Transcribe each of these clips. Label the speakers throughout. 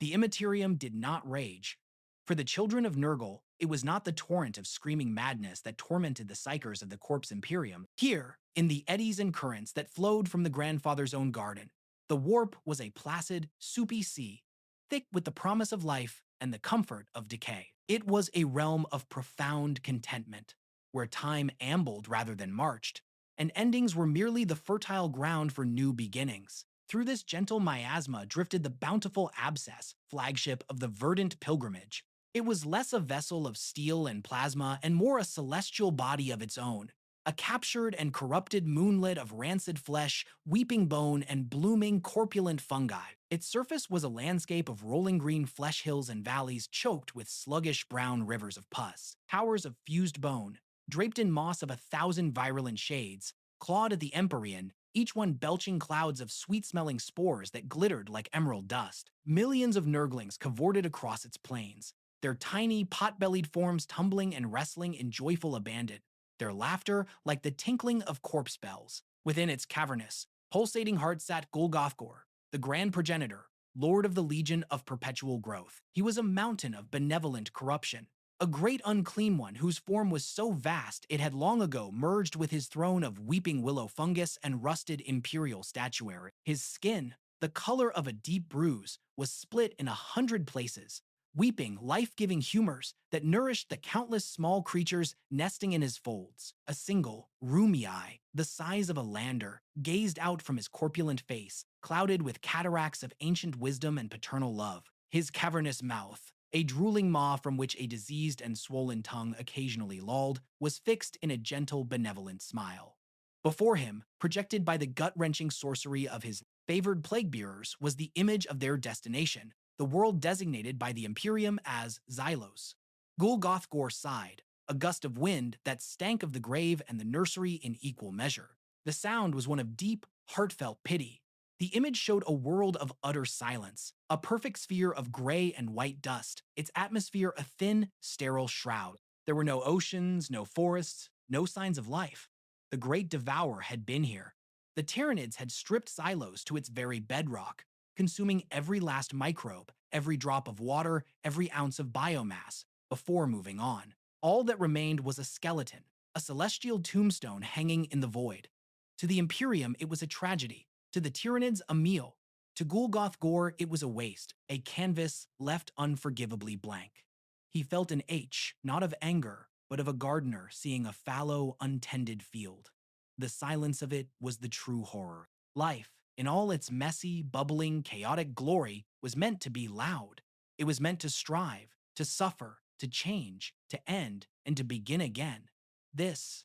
Speaker 1: The Imperium did not rage. For the children of Nurgle, it was not the torrent of screaming madness that tormented the psychers of the corpse Imperium. Here, in the eddies and currents that flowed from the grandfather's own garden, the warp was a placid, soupy sea, thick with the promise of life and the comfort of decay. It was a realm of profound contentment, where time ambled rather than marched, and endings were merely the fertile ground for new beginnings. Through this gentle miasma drifted the bountiful Abscess, flagship of the Verdant Pilgrimage. It was less a vessel of steel and plasma and more a celestial body of its own, a captured and corrupted moonlet of rancid flesh, weeping bone, and blooming, corpulent fungi. Its surface was a landscape of rolling green flesh hills and valleys choked with sluggish brown rivers of pus, towers of fused bone, draped in moss of 1,000 virulent shades, clawed at the Empyrean, each one belching clouds of sweet-smelling spores that glittered like emerald dust. Millions of Nurglings cavorted across its plains, their tiny, pot-bellied forms tumbling and wrestling in joyful abandon, their laughter like the tinkling of corpse bells. Within its cavernous, pulsating heart sat Gulgothgor, the Grand Progenitor, Lord of the Legion of Perpetual Growth. He was a mountain of benevolent corruption, a great unclean one whose form was so vast it had long ago merged with his throne of weeping willow fungus and rusted imperial statuary. His skin, the color of a deep bruise, was split in 100 places, weeping, life-giving humors that nourished the countless small creatures nesting in his folds. A single, rheumy eye, the size of a lander, gazed out from his corpulent face, clouded with cataracts of ancient wisdom and paternal love. His cavernous mouth, a drooling maw from which a diseased and swollen tongue occasionally lolled, was fixed in a gentle, benevolent smile. Before him, projected by the gut-wrenching sorcery of his favored plague-bearers, was the image of their destination, the world designated by the Imperium as Xylos. Gulgothgor sighed, a gust of wind that stank of the grave and the nursery in equal measure. The sound was one of deep, heartfelt pity. The image showed a world of utter silence, a perfect sphere of gray and white dust, its atmosphere a thin, sterile shroud. There were no oceans, no forests, no signs of life. The great devourer had been here. The Tyranids had stripped Xylos to its very bedrock, consuming every last microbe, every drop of water, every ounce of biomass, before moving on. All that remained was a skeleton, a celestial tombstone hanging in the void. To the Imperium, it was a tragedy. To the Tyranids, a meal. To Gulgothgor, it was a waste, a canvas left unforgivably blank. He felt an ache, not of anger, but of a gardener seeing a fallow, untended field. The silence of it was the true horror. Life, in all its messy, bubbling, chaotic glory, was meant to be loud. It was meant to strive, to suffer, to change, to end, and to begin again. This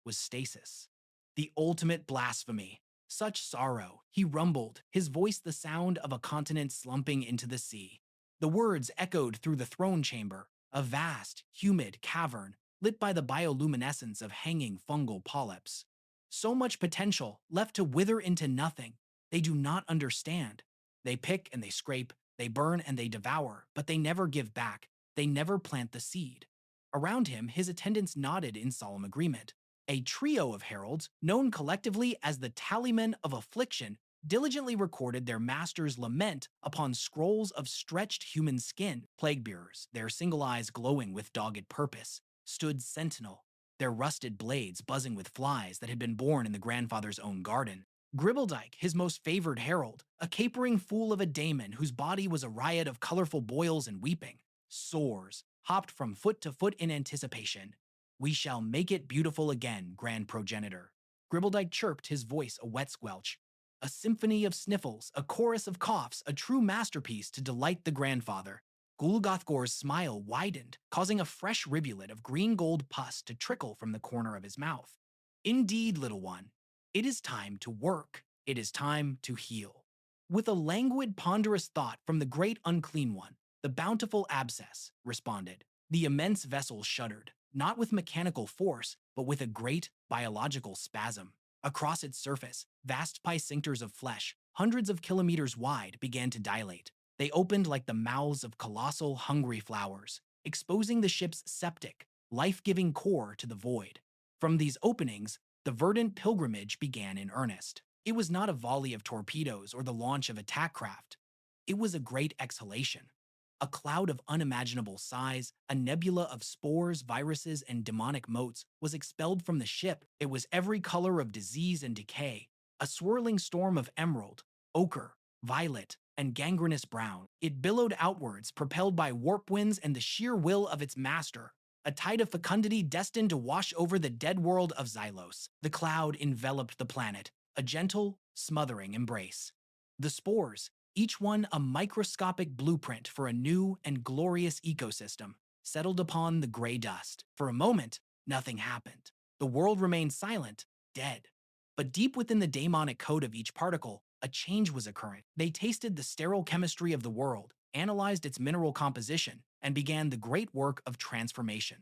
Speaker 1: was stasis. The ultimate blasphemy. Such sorrow, he rumbled, his voice the sound of a continent slumping into the sea. The words echoed through the throne chamber, a vast, humid cavern lit by the bioluminescence of hanging fungal polyps. So much potential left to wither into nothing. They do not understand. They pick and they scrape, they burn and they devour, but they never give back. They never plant the seed. Around him, his attendants nodded in solemn agreement. A trio of heralds, known collectively as the Tallymen of Affliction, diligently recorded their master's lament upon scrolls of stretched human skin. Plague-bearers, their single eyes glowing with dogged purpose, stood sentinel, their rusted blades buzzing with flies that had been born in the grandfather's own garden. Gribbledyke, his most favored herald, a capering fool of a daemon whose body was a riot of colorful boils and weeping, sores, hopped from foot to foot in anticipation. "We shall make it beautiful again, Grand Progenitor." Gribbledyke chirped, his voice a wet squelch. A symphony of sniffles, a chorus of coughs, a true masterpiece to delight the grandfather. Gulgothgor's smile widened, causing a fresh rivulet of green-gold pus to trickle from the corner of his mouth. "Indeed, little one, it is time to work. It is time to heal." With a languid, ponderous thought from the great Unclean One, the bountiful Abscess responded. The immense vessel shuddered, not with mechanical force, but with a great biological spasm. Across its surface, vast sphincters of flesh, hundreds of kilometers wide, began to dilate. They opened like the mouths of colossal, hungry flowers, exposing the ship's septic, life-giving core to the void. From these openings, the Verdant Pilgrimage began in earnest. It was not a volley of torpedoes or the launch of attack craft. It was a great exhalation. A cloud of unimaginable size, a nebula of spores, viruses, and demonic motes was expelled from the ship. It was every color of disease and decay, a swirling storm of emerald, ochre, violet, and gangrenous brown. It billowed outwards, propelled by warp winds and the sheer will of its master, a tide of fecundity destined to wash over the dead world of Xylos. The cloud enveloped the planet, a gentle, smothering embrace. The spores, each one a microscopic blueprint for a new and glorious ecosystem, settled upon the gray dust. For a moment, nothing happened. The world remained silent, dead. But deep within the daemonic code of each particle, a change was occurring. They tasted the sterile chemistry of the world, analyzed its mineral composition, and began the great work of transformation.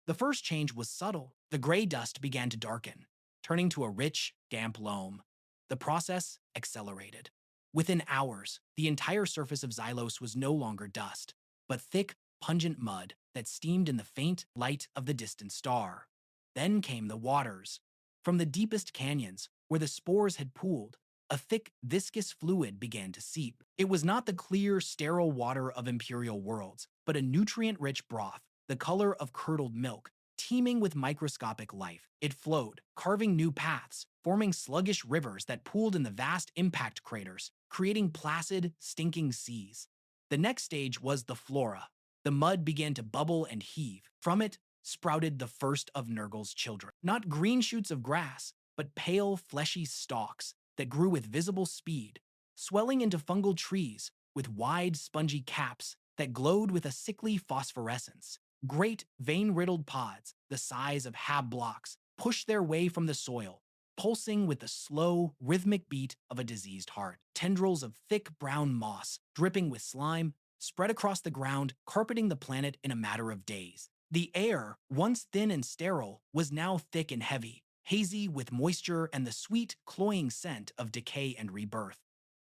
Speaker 1: The first change was subtle. The gray dust began to darken, turning to a rich, damp loam. The process accelerated. Within hours, the entire surface of Xylos was no longer dust, but thick, pungent mud that steamed in the faint light of the distant star. Then came the waters. From the deepest canyons, where the spores had pooled, a thick, viscous fluid began to seep. It was not the clear, sterile water of imperial worlds, but a nutrient-rich broth, the color of curdled milk, teeming with microscopic life. It flowed, carving new paths, forming sluggish rivers that pooled in the vast impact craters, creating placid, stinking seas. The next stage was the flora. The mud began to bubble and heave. From it sprouted the first of Nurgle's children. Not green shoots of grass, but pale, fleshy stalks that grew with visible speed, swelling into fungal trees with wide, spongy caps that glowed with a sickly phosphorescence. Great, vein-riddled pods, the size of hab blocks, pushed their way from the soil, pulsing with the slow, rhythmic beat of a diseased heart. Tendrils of thick brown moss, dripping with slime, spread across the ground, carpeting the planet in a matter of days. The air, once thin and sterile, was now thick and heavy, hazy with moisture and the sweet, cloying scent of decay and rebirth.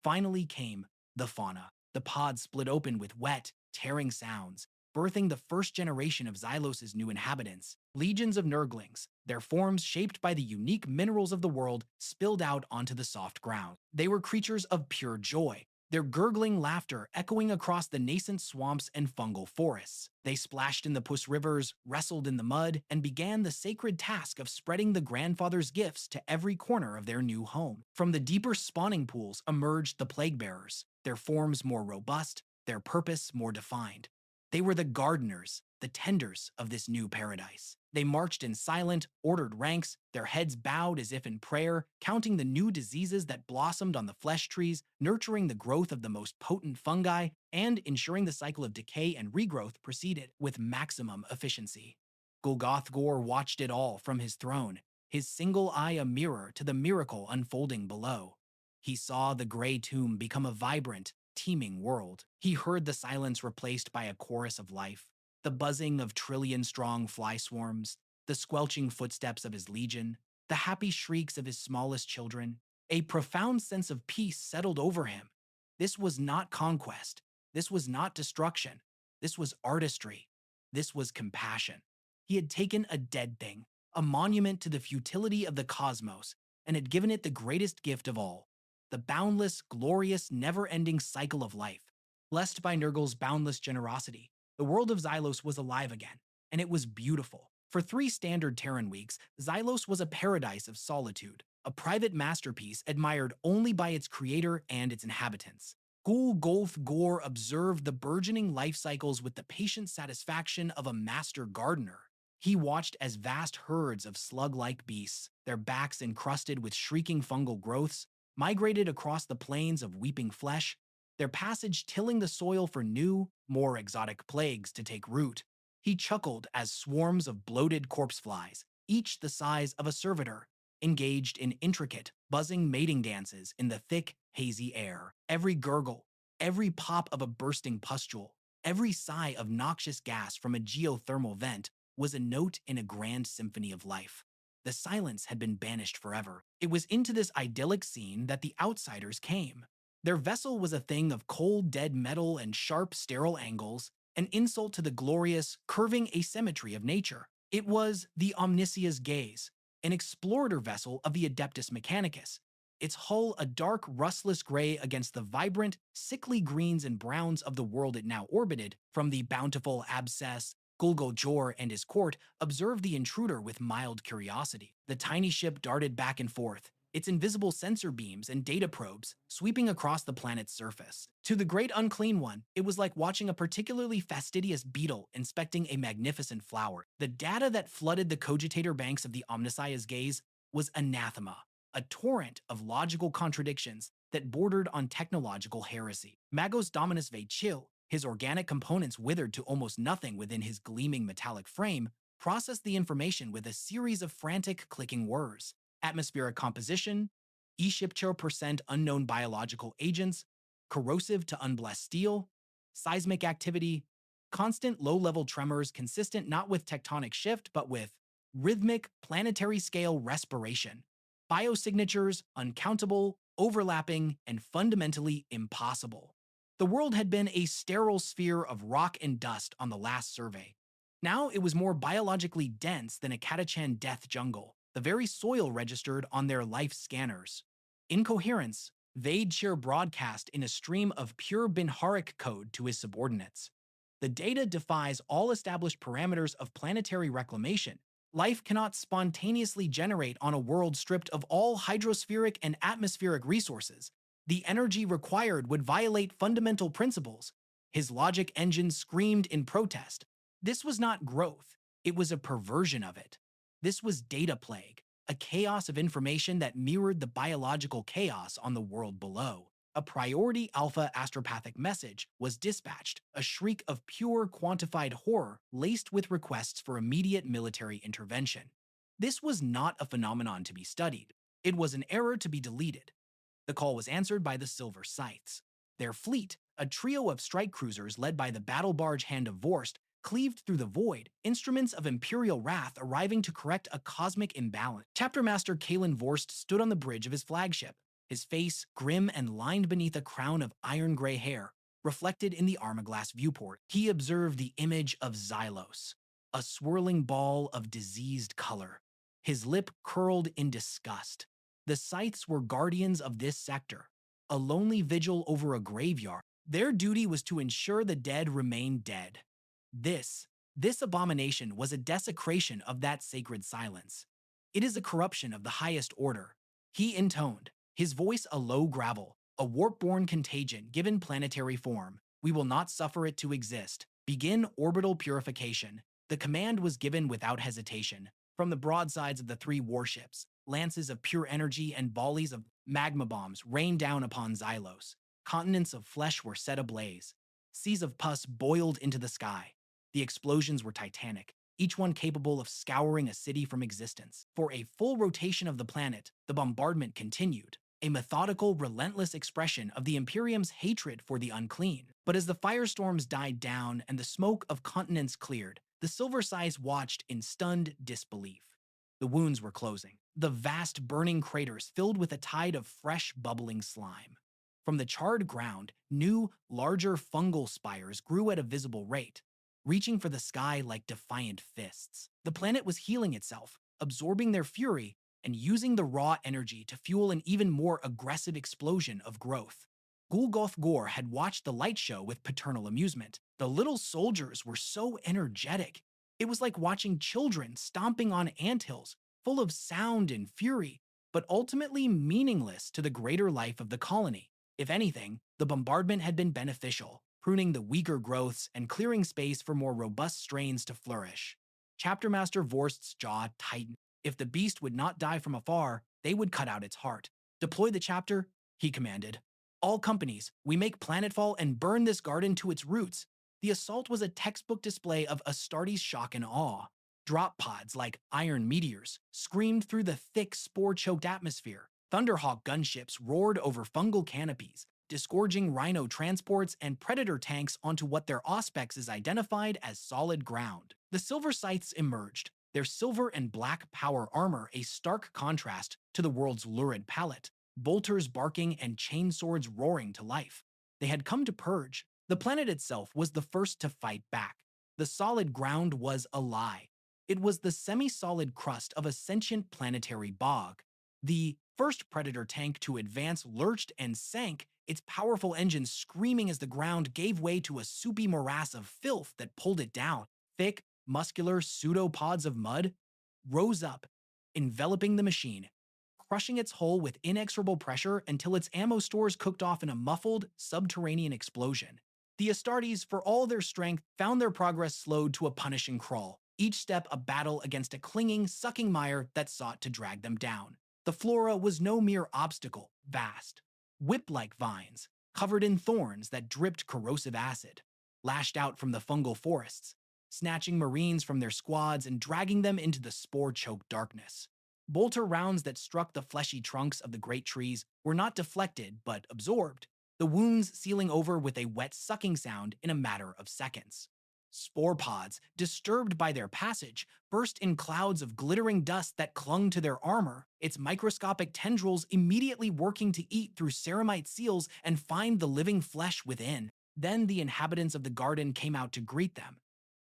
Speaker 1: Finally came the fauna. The pods split open with wet, tearing sounds, birthing the first generation of Xylos' new inhabitants. Legions of Nurglings, their forms shaped by the unique minerals of the world, spilled out onto the soft ground. They were creatures of pure joy, their gurgling laughter echoing across the nascent swamps and fungal forests. They splashed in the puss rivers, wrestled in the mud, and began the sacred task of spreading the grandfather's gifts to every corner of their new home. From the deeper spawning pools emerged the plague bearers, their forms more robust, their purpose more defined. They were the gardeners, the tenders of this new paradise. They marched in silent, ordered ranks, their heads bowed as if in prayer, counting the new diseases that blossomed on the flesh trees, nurturing the growth of the most potent fungi, and ensuring the cycle of decay and regrowth proceeded with maximum efficiency. Golgothgor watched it all from his throne, his single eye a mirror to the miracle unfolding below. He saw the gray tomb become a vibrant, teeming world. He heard the silence replaced by a chorus of life, the buzzing of trillion-strong fly swarms, the squelching footsteps of his legion, the happy shrieks of his smallest children. A profound sense of peace settled over him. This was not conquest. This was not destruction. This was artistry. This was compassion. He had taken a dead thing, a monument to the futility of the cosmos, and had given it the greatest gift of all, the boundless, glorious, never-ending cycle of life. Blessed by Nurgle's boundless generosity, the world of Xylos was alive again, and it was beautiful. For 3 standard Terran weeks, Xylos was a paradise of solitude, a private masterpiece admired only by its creator and its inhabitants. Golgothgor observed the burgeoning life cycles with the patient satisfaction of a master gardener. He watched as vast herds of slug-like beasts, their backs encrusted with shrieking fungal growths, migrated across the plains of weeping flesh, their passage tilling the soil for new, more exotic plagues to take root. He chuckled as swarms of bloated corpse flies, each the size of a servitor, engaged in intricate, buzzing mating dances in the thick, hazy air. Every gurgle, every pop of a bursting pustule, every sigh of noxious gas from a geothermal vent was a note in a grand symphony of life. The silence had been banished forever. It was into this idyllic scene that the outsiders came. Their vessel was a thing of cold, dead metal and sharp, sterile angles, an insult to the glorious, curving asymmetry of nature. It was the Omnisia's gaze, an explorator vessel of the Adeptus Mechanicus, its hull a dark, rustless gray against the vibrant, sickly greens and browns of the world it now orbited. From the bountiful abscess, Gulgul and his court observed the intruder with mild curiosity. The tiny ship darted back and forth, its invisible sensor beams and data probes sweeping across the planet's surface. To the great Unclean One, it was like watching a particularly fastidious beetle inspecting a magnificent flower. The data that flooded the cogitator banks of the Omnissiah's gaze was anathema, a torrent of logical contradictions that bordered on technological heresy. Magos Dominus Ve Chill, his organic components withered to almost nothing within his gleaming metallic frame, processed the information with a series of frantic clicking whirs. Atmospheric composition, E-shipcho% unknown biological agents, corrosive to unblessed steel, seismic activity, constant low-level tremors consistent not with tectonic shift but with rhythmic planetary-scale respiration, biosignatures uncountable, overlapping, and fundamentally impossible. The world had been a sterile sphere of rock and dust on the last survey. Now it was more biologically dense than a Catachan death jungle. The very soil registered on their life scanners. Incoherence, Vade broadcast in a stream of pure Binharic code to his subordinates. The data defies all established parameters of planetary reclamation. Life cannot spontaneously generate on a world stripped of all hydrospheric and atmospheric resources. The energy required would violate fundamental principles. His logic engine screamed in protest. This was not growth, it was a perversion of it. This was data plague, a chaos of information that mirrored the biological chaos on the world below. A priority alpha astropathic message was dispatched, a shriek of pure quantified horror laced with requests for immediate military intervention. This was not a phenomenon to be studied. It was an error to be deleted. The call was answered by the Silver Scythes. Their fleet, a trio of strike cruisers led by the battle barge Hand of Vorst, cleaved through the void, instruments of imperial wrath arriving to correct a cosmic imbalance. Chapter Master Kalen Vorst stood on the bridge of his flagship, his face grim and lined beneath a crown of iron-gray hair, reflected in the armor-glass viewport. He observed the image of Xylos, a swirling ball of diseased color. His lip curled in disgust. The Scythes were guardians of this sector, a lonely vigil over a graveyard. Their duty was to ensure the dead remained dead. This abomination was a desecration of that sacred silence. It is a corruption of the highest order. He intoned, his voice a low gravel, a warp-born contagion given planetary form. We will not suffer it to exist. Begin orbital purification. The command was given without hesitation. From the broadsides of the three warships, lances of pure energy and volleys of magma bombs rained down upon Xylos. Continents of flesh were set ablaze. Seas of pus boiled into the sky. The explosions were titanic, each one capable of scouring a city from existence. For a full rotation of the planet, the bombardment continued, a methodical, relentless expression of the Imperium's hatred for the unclean. But as the firestorms died down and the smoke of continents cleared, the Silver Scythes watched in stunned disbelief. The wounds were closing, the vast burning craters filled with a tide of fresh, bubbling slime. From the charred ground, new, larger fungal spires grew at a visible rate, reaching for the sky like defiant fists. The planet was healing itself, absorbing their fury and using the raw energy to fuel an even more aggressive explosion of growth. Gulgoth Gore had watched the light show with paternal amusement. The little soldiers were so energetic. It was like watching children stomping on anthills, full of sound and fury, but ultimately meaningless to the greater life of the colony. If anything, the bombardment had been beneficial, pruning the weaker growths and clearing space for more robust strains to flourish. Chapter Master Vorst's jaw tightened. If the beast would not die from afar, they would cut out its heart. Deploy the chapter, he commanded. All companies, we make planetfall and burn this garden to its roots. The assault was a textbook display of Astartes' shock and awe. Drop pods like iron meteors screamed through the thick, spore-choked atmosphere. Thunderhawk gunships roared over fungal canopies, disgorging rhino transports and predator tanks onto what their auspexes identified as solid ground. The Silver Scythes emerged, their silver and black power armor a stark contrast to the world's lurid palette, bolters barking and chainswords roaring to life. They had come to purge. The planet itself was the first to fight back. The solid ground was a lie. It was the semi-solid crust of a sentient planetary bog. The first Predator tank to advance lurched and sank, its powerful engine screaming as the ground gave way to a soupy morass of filth that pulled it down. Thick, muscular pseudopods of mud rose up, enveloping the machine, crushing its hull with inexorable pressure until its ammo stores cooked off in a muffled, subterranean explosion. The Astartes, for all their strength, found their progress slowed to a punishing crawl, each step a battle against a clinging, sucking mire that sought to drag them down. The flora was no mere obstacle, vast. Whip-like vines, covered in thorns that dripped corrosive acid, lashed out from the fungal forests, snatching Marines from their squads and dragging them into the spore-choked darkness. Bolter rounds that struck the fleshy trunks of the great trees were not deflected but absorbed, the wounds sealing over with a wet sucking sound in a matter of seconds. Spore pods, disturbed by their passage, burst in clouds of glittering dust that clung to their armor, its microscopic tendrils immediately working to eat through ceramite seals and find the living flesh within. Then the inhabitants of the garden came out to greet them.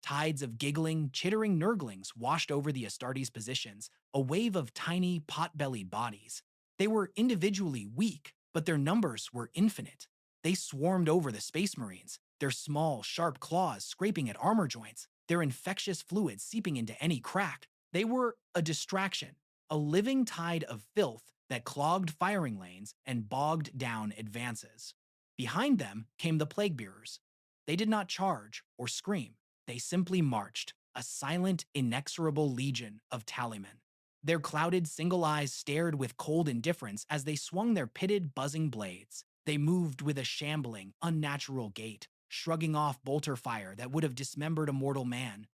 Speaker 1: Tides of giggling, chittering Nurglings washed over the Astartes' positions, a wave of tiny, pot-bellied bodies. They were individually weak, but their numbers were infinite. They swarmed over the Space Marines, their small, sharp claws scraping at armor joints, their infectious fluid seeping into any crack. They were a distraction, a living tide of filth that clogged firing lanes and bogged down advances. Behind them came the Plague Bearers. They did not charge or scream. They simply marched, a silent, inexorable legion of Tallymen. Their clouded single eyes stared with cold indifference as they swung their pitted, buzzing blades. They moved with a shambling, unnatural gait, shrugging off bolter fire that would have dismembered a mortal man.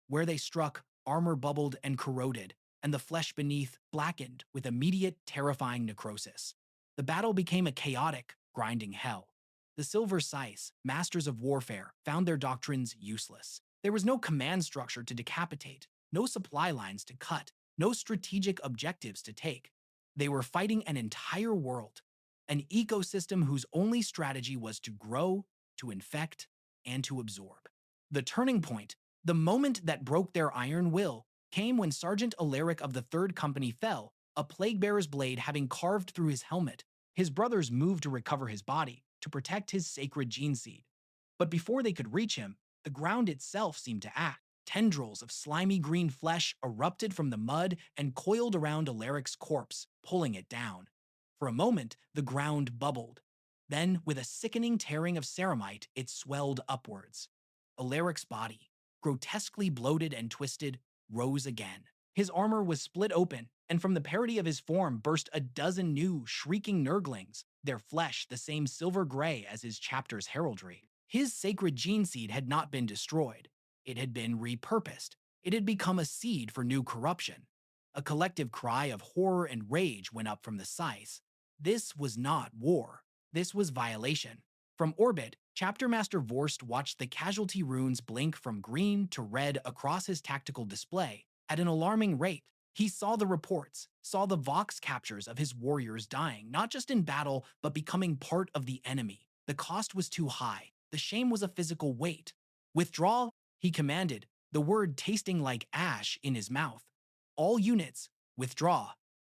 Speaker 1: Where they struck, armor bubbled and corroded, and the flesh beneath blackened with immediate, terrifying necrosis. The battle became a chaotic, grinding hell. The Silver Scythes, masters of warfare, found their doctrines useless. There was no command structure to decapitate, no supply lines to cut, no strategic objectives to take. They were fighting an entire world, an ecosystem whose only strategy was to grow, to infect, and to absorb. The turning point, the moment that broke their iron will, came when Sergeant Alaric of the 3rd Company fell, a plague-bearer's blade having carved through his helmet. His brothers moved to recover his body, to protect his sacred gene seed. But before they could reach him, the ground itself seemed to act. Tendrils of slimy green flesh erupted from the mud and coiled around Alaric's corpse, pulling it down. For a moment, the ground bubbled. Then, with a sickening tearing of ceramite, it swelled upwards. Alaric's body, grotesquely bloated and twisted, rose again. His armor was split open, and from the parody of his form burst a dozen new, shrieking Nurglings, their flesh the same silver gray as his chapter's heraldry. His sacred gene seed had not been destroyed. It had been repurposed. It had become a seed for new corruption. A collective cry of horror and rage went up from the Scythes. This was not war. This was violation. From orbit, Chapter Master Vorst watched the casualty runes blink from green to red across his tactical display at an alarming rate. He saw the reports, saw the Vox captures of his warriors dying, not just in battle, but becoming part of the enemy. The cost was too high. The shame was a physical weight. Withdraw, he commanded, the word tasting like ash in his mouth. All units, withdraw.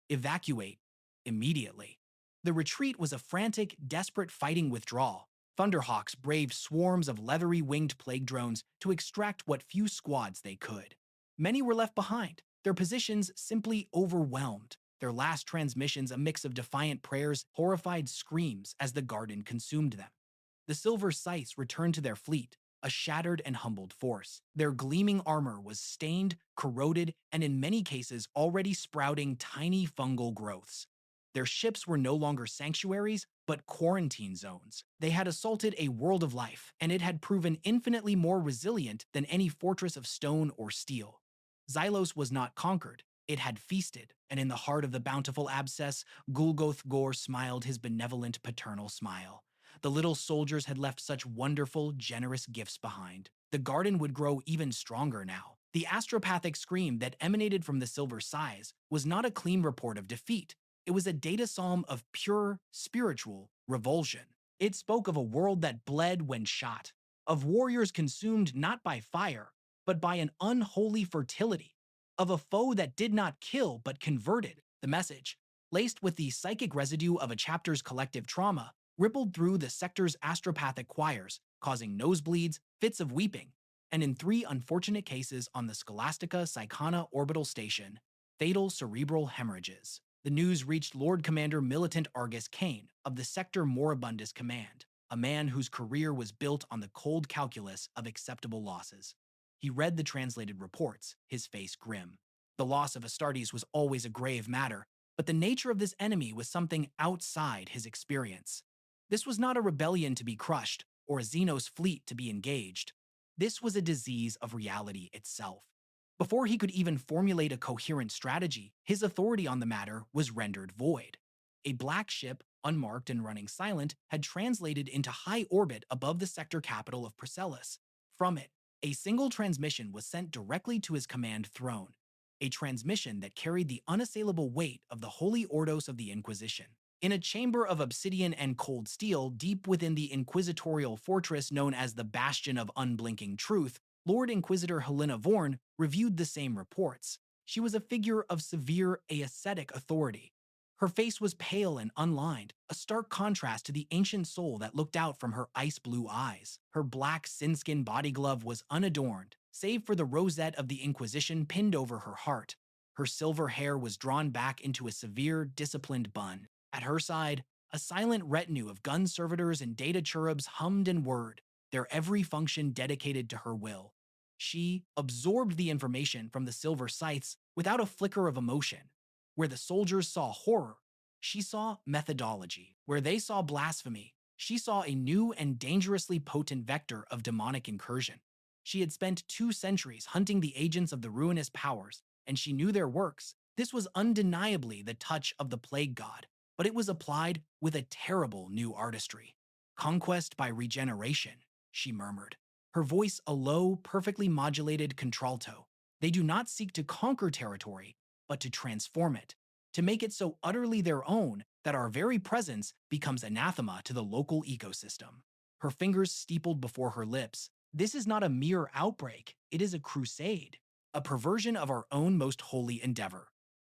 Speaker 1: Evacuate. Immediately. The retreat was a frantic, desperate fighting withdrawal. Thunderhawks braved swarms of leathery winged plague drones to extract what few squads they could. Many were left behind, their positions simply overwhelmed, their last transmissions a mix of defiant prayers, horrified screams as the garden consumed them. The Silver Scythes returned to their fleet, a shattered and humbled force. Their gleaming armor was stained, corroded, and in many cases already sprouting tiny fungal growths. Their ships were no longer sanctuaries, but quarantine zones. They had assaulted a world of life, and it had proven infinitely more resilient than any fortress of stone or steel. Xylos was not conquered. It had feasted, and in the heart of the bountiful abscess, Gulgoth Gore smiled his benevolent paternal smile. The little soldiers had left such wonderful, generous gifts behind. The garden would grow even stronger now. The astropathic scream that emanated from the Silver Scythes was not a clean report of defeat. It was a data psalm of pure, spiritual revulsion. It spoke of a world that bled when shot, of warriors consumed not by fire, but by an unholy fertility, of a foe that did not kill but converted. The message, laced with the psychic residue of a chapter's collective trauma, rippled through the sector's astropathic choirs, causing nosebleeds, fits of weeping, and in 3 unfortunate cases on the Scholastica Psychana orbital station, fatal cerebral hemorrhages. The news reached Lord Commander Militant Argus Kane of the Sector Moribundus Command, a man whose career was built on the cold calculus of acceptable losses. He read the translated reports, his face grim. The loss of Astartes was always a grave matter, but the nature of this enemy was something outside his experience. This was not a rebellion to be crushed or a Xenos fleet to be engaged. This was a disease of reality itself. Before he could even formulate a coherent strategy, his authority on the matter was rendered void. A black ship, unmarked and running silent, had translated into high orbit above the sector capital of Priscillus. From it, a single transmission was sent directly to his command throne, a transmission that carried the unassailable weight of the Holy Ordos of the Inquisition. In a chamber of obsidian and cold steel deep within the inquisitorial fortress known as the Bastion of Unblinking Truth, Lord Inquisitor Helena Vorn reviewed the same reports. She was a figure of severe ascetic authority. Her face was pale and unlined, a stark contrast to the ancient soul that looked out from her ice-blue eyes. Her black sin-skin body glove was unadorned, save for the rosette of the Inquisition pinned over her heart. Her silver hair was drawn back into a severe, disciplined bun. At her side, a silent retinue of gun servitors and data cherubs hummed and whirred, their every function dedicated to her will. She absorbed the information from the silver scythes without a flicker of emotion. Where the soldiers saw horror, she saw methodology. Where they saw blasphemy, she saw a new and dangerously potent vector of demonic incursion. She had spent 2 centuries hunting the agents of the ruinous powers, and she knew their works. This was undeniably the touch of the plague god, but it was applied with a terrible new artistry. Conquest by regeneration, she murmured, her voice a low, perfectly modulated contralto. They do not seek to conquer territory, but to transform it, to make it so utterly their own that our very presence becomes anathema to the local ecosystem. Her fingers steepled before her lips. This is not a mere outbreak, it is a crusade, a perversion of our own most holy endeavor.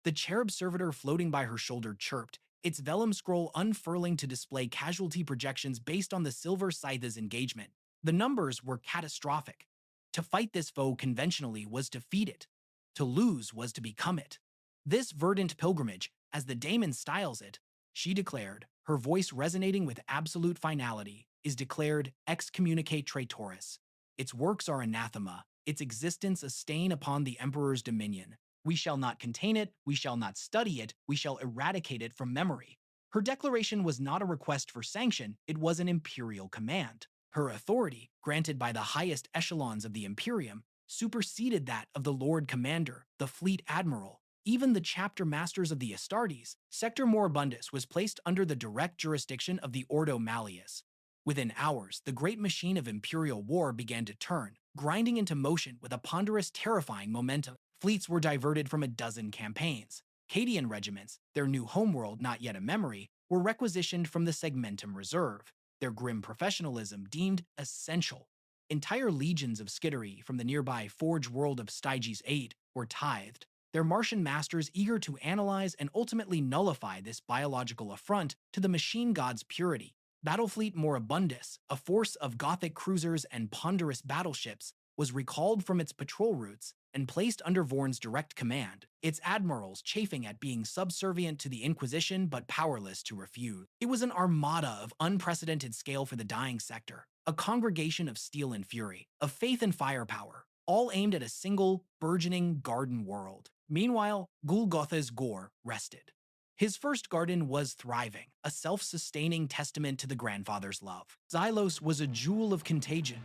Speaker 1: The cherub servitor floating by her shoulder chirped, its vellum scroll unfurling to display casualty projections based on the silver scythe's engagement. The numbers were catastrophic. To fight this foe conventionally was to feed it. To lose was to become it. This verdant pilgrimage, as the Daemons styles it, she declared, her voice resonating with absolute finality, is declared excommunicate traitoris. Its works are anathema, its existence a stain upon the emperor's dominion. We shall not contain it, we shall not study it, we shall eradicate it from memory. Her declaration was not a request for sanction, it was an imperial command. Her authority, granted by the highest echelons of the Imperium, superseded that of the Lord Commander, the Fleet Admiral, even the chapter masters of the Astartes. Sector Moribundus was placed under the direct jurisdiction of the Ordo Malleus. Within hours, the great machine of imperial war began to turn, grinding into motion with a ponderous, terrifying momentum. Fleets were diverted from a dozen campaigns. Cadian regiments, their new homeworld not yet a memory, were requisitioned from the Segmentum Reserve, their grim professionalism deemed essential. Entire legions of Scyttery from the nearby Forge world of Styges VIII were tithed, their Martian masters eager to analyze and ultimately nullify this biological affront to the machine god's purity. Battlefleet Moribundus, a force of Gothic cruisers and ponderous battleships, was recalled from its patrol routes and placed under Vorn's direct command, its admirals chafing at being subservient to the Inquisition but powerless to refuse. It was an armada of unprecedented scale for the dying sector, a congregation of steel and fury, of faith and firepower, all aimed at a single, burgeoning garden world. Meanwhile, Golgotha's gore rested. His first garden was thriving, a self-sustaining testament to the grandfather's love. Xylos was a jewel of contagion,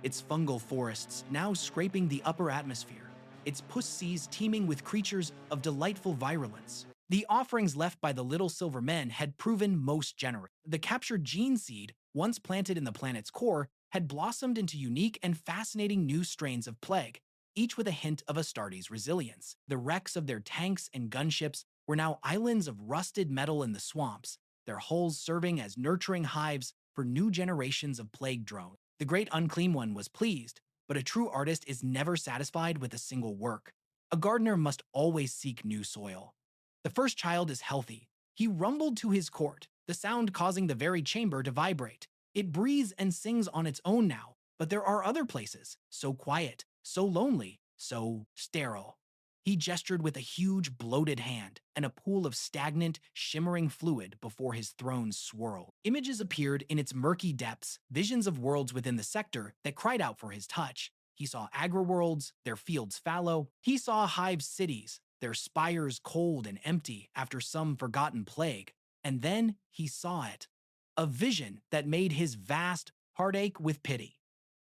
Speaker 1: its fungal forests now scraping the upper atmosphere, its puss seas teeming with creatures of delightful virulence. The offerings left by the Little Silver Men had proven most generous. The captured gene seed, once planted in the planet's core, had blossomed into unique and fascinating new strains of plague, each with a hint of Astartes' resilience. The wrecks of their tanks and gunships were now islands of rusted metal in the swamps, their hulls serving as nurturing hives for new generations of plague drones. The great Unclean one was pleased, but a true artist is never satisfied with a single work. A gardener must always seek new soil. The first child is healthy, He rumbled to his court, the sound causing the very chamber to vibrate. It breathes and sings on its own now, but there are other places, so quiet, so lonely, so sterile. He gestured with a huge, bloated hand, and a pool of stagnant, shimmering fluid before his throne swirled. Images appeared in its murky depths, visions of worlds within the sector that cried out for his touch. He saw agri-worlds, their fields fallow. He saw hive cities, their spires cold and empty after some forgotten plague. And then he saw it. A vision that made his vast heartache with pity.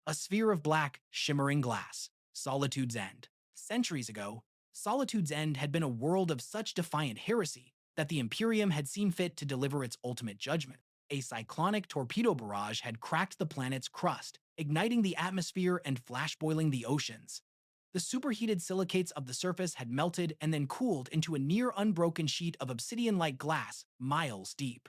Speaker 1: A sphere of black, shimmering glass. Solitude's End. Centuries ago, Solitude's End had been a world of such defiant heresy that the Imperium had seen fit to deliver its ultimate judgment. A cyclonic torpedo barrage had cracked the planet's crust, igniting the atmosphere and flash-boiling the oceans. The superheated silicates of the surface had melted and then cooled into a near-unbroken sheet of obsidian-like glass, miles deep.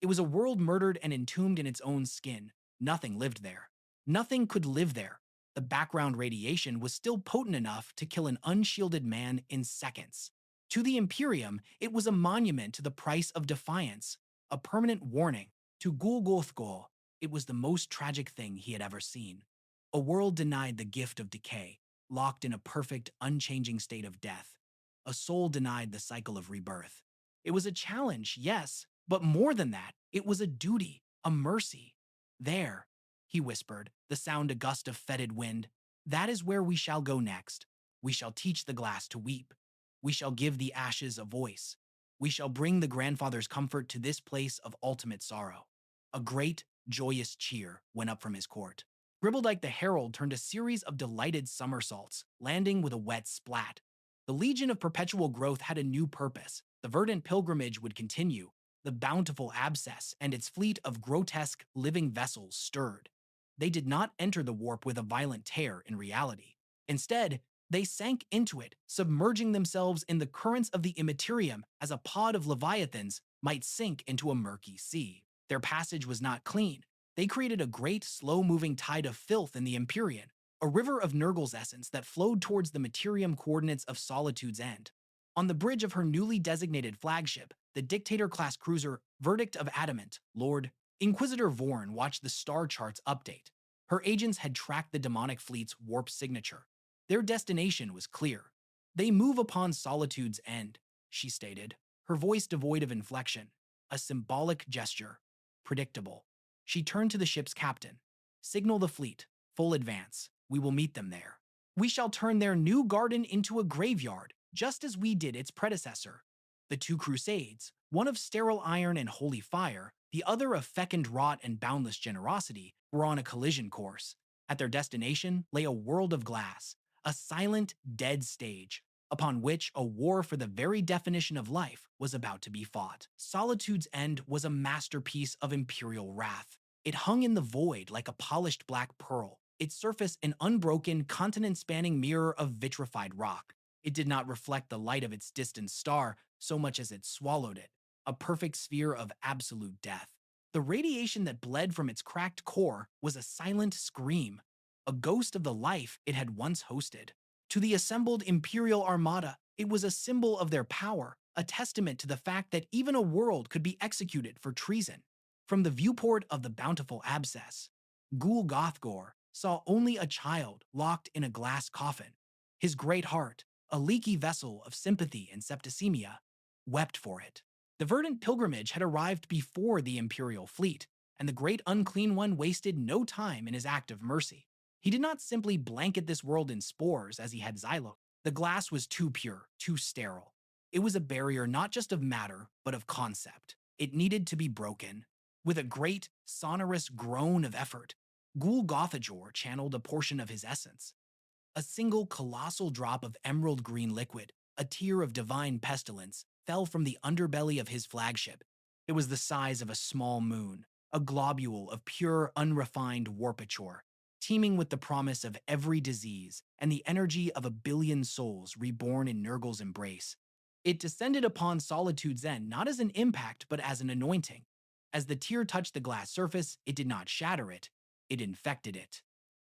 Speaker 1: It was a world murdered and entombed in its own skin. Nothing lived there. Nothing could live there. The background radiation was still potent enough to kill an unshielded man in seconds. To the Imperium, it was a monument to the price of defiance, a permanent warning. To Gulgothgol, it was the most tragic thing he had ever seen. A world denied the gift of decay, locked in a perfect, unchanging state of death. A soul denied the cycle of rebirth. It was a challenge, yes, but more than that, it was a duty, a mercy. There, he whispered, the sound a gust of fetid wind. That is where we shall go next. We shall teach the glass to weep. We shall give the ashes a voice. We shall bring the grandfather's comfort to this place of ultimate sorrow. A great, joyous cheer went up from his court. Gribbleyk the Herald turned a series of delighted somersaults, landing with a wet splat. The Legion of Perpetual Growth had a new purpose. The Verdant Pilgrimage would continue. The bountiful abscess and its fleet of grotesque, living vessels stirred. They did not enter the warp with a violent tear in reality. Instead, they sank into it, submerging themselves in the currents of the immaterium as a pod of leviathans might sink into a murky sea. Their passage was not clean. They created a great, slow-moving tide of filth in the Imperium, a river of Nurgle's essence that flowed towards the materium coordinates of Solitude's End. On the bridge of her newly designated flagship, the Dictator-class cruiser Verdict of Adamant, Lord Inquisitor Vorn watched the star charts update. Her agents had tracked the demonic fleet's warp signature. Their destination was clear. They move upon Solitude's End, she stated, her voice devoid of inflection, a symbolic gesture, predictable. She turned to the ship's captain. Signal the fleet, full advance. We will meet them there. We shall turn their new garden into a graveyard, just as we did its predecessor. The two crusades, one of sterile iron and holy fire, the other of fecund rot and boundless generosity, were on a collision course. At their destination lay a world of glass, a silent, dead stage, upon which a war for the very definition of life was about to be fought. Solitude's End was a masterpiece of imperial wrath. It hung in the void like a polished black pearl, its surface an unbroken, continent-spanning mirror of vitrified rock. It did not reflect the light of its distant star so much as it swallowed it, a perfect sphere of absolute death. The radiation that bled from its cracked core was a silent scream, a ghost of the life it had once hosted. To the assembled Imperial Armada, it was a symbol of their power, a testament to the fact that even a world could be executed for treason. From the viewport of the bountiful abscess, Gulgothgor saw only a child locked in a glass coffin. His great heart, a leaky vessel of sympathy and septicemia, wept for it. The Verdant Pilgrimage had arrived before the Imperial fleet, and the great Unclean One wasted no time in his act of mercy. He did not simply blanket this world in spores as he had Xylo. The glass was too pure, too sterile. It was a barrier not just of matter, but of concept. It needed to be broken. With a great, sonorous groan of effort, Gulgothajor channeled a portion of his essence. A single colossal drop of emerald green liquid, a tear of divine pestilence, fell from the underbelly of his flagship. It was the size of a small moon, a globule of pure, unrefined warpature, teeming with the promise of every disease and the energy of 1 billion souls reborn in Nurgle's embrace. It descended upon Solitude's End not as an impact, but as an anointing. As the tear touched the glass surface, it did not shatter it, it infected it.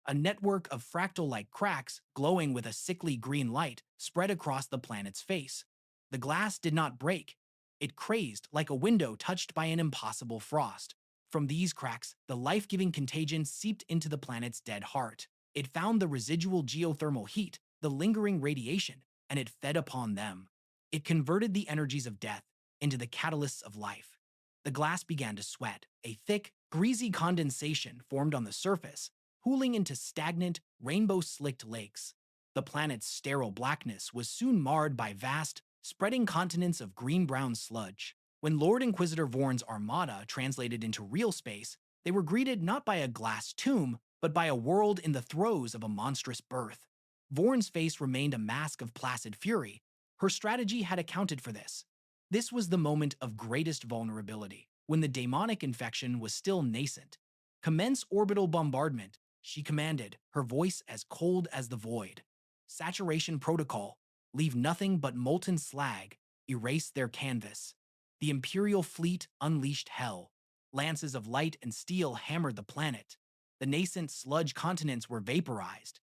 Speaker 1: A network of fractal-like cracks, glowing with a sickly green light, spread across the planet's face. The glass did not break. It crazed like a window touched by an impossible frost. From these cracks, the life-giving contagion seeped into the planet's dead heart. It found the residual geothermal heat, the lingering radiation, and it fed upon them. It converted the energies of death into the catalysts of life. The glass began to sweat. A thick, greasy condensation formed on the surface, pooling into stagnant, rainbow-slicked lakes. The planet's sterile blackness was soon marred by vast, spreading continents of green-brown sludge. When Lord Inquisitor Vorn's armada translated into real space, they were greeted not by a glass tomb, but by a world in the throes of a monstrous birth. Vorn's face remained a mask of placid fury. Her strategy had accounted for this. This was the moment of greatest vulnerability, when the daemonic infection was still nascent. "Commence orbital bombardment," she commanded, her voice as cold as the void. "Saturation protocol. Leave nothing but molten slag. Erase their canvas." The Imperial fleet unleashed hell. Lances of light and steel hammered the planet. The nascent sludge continents were vaporized.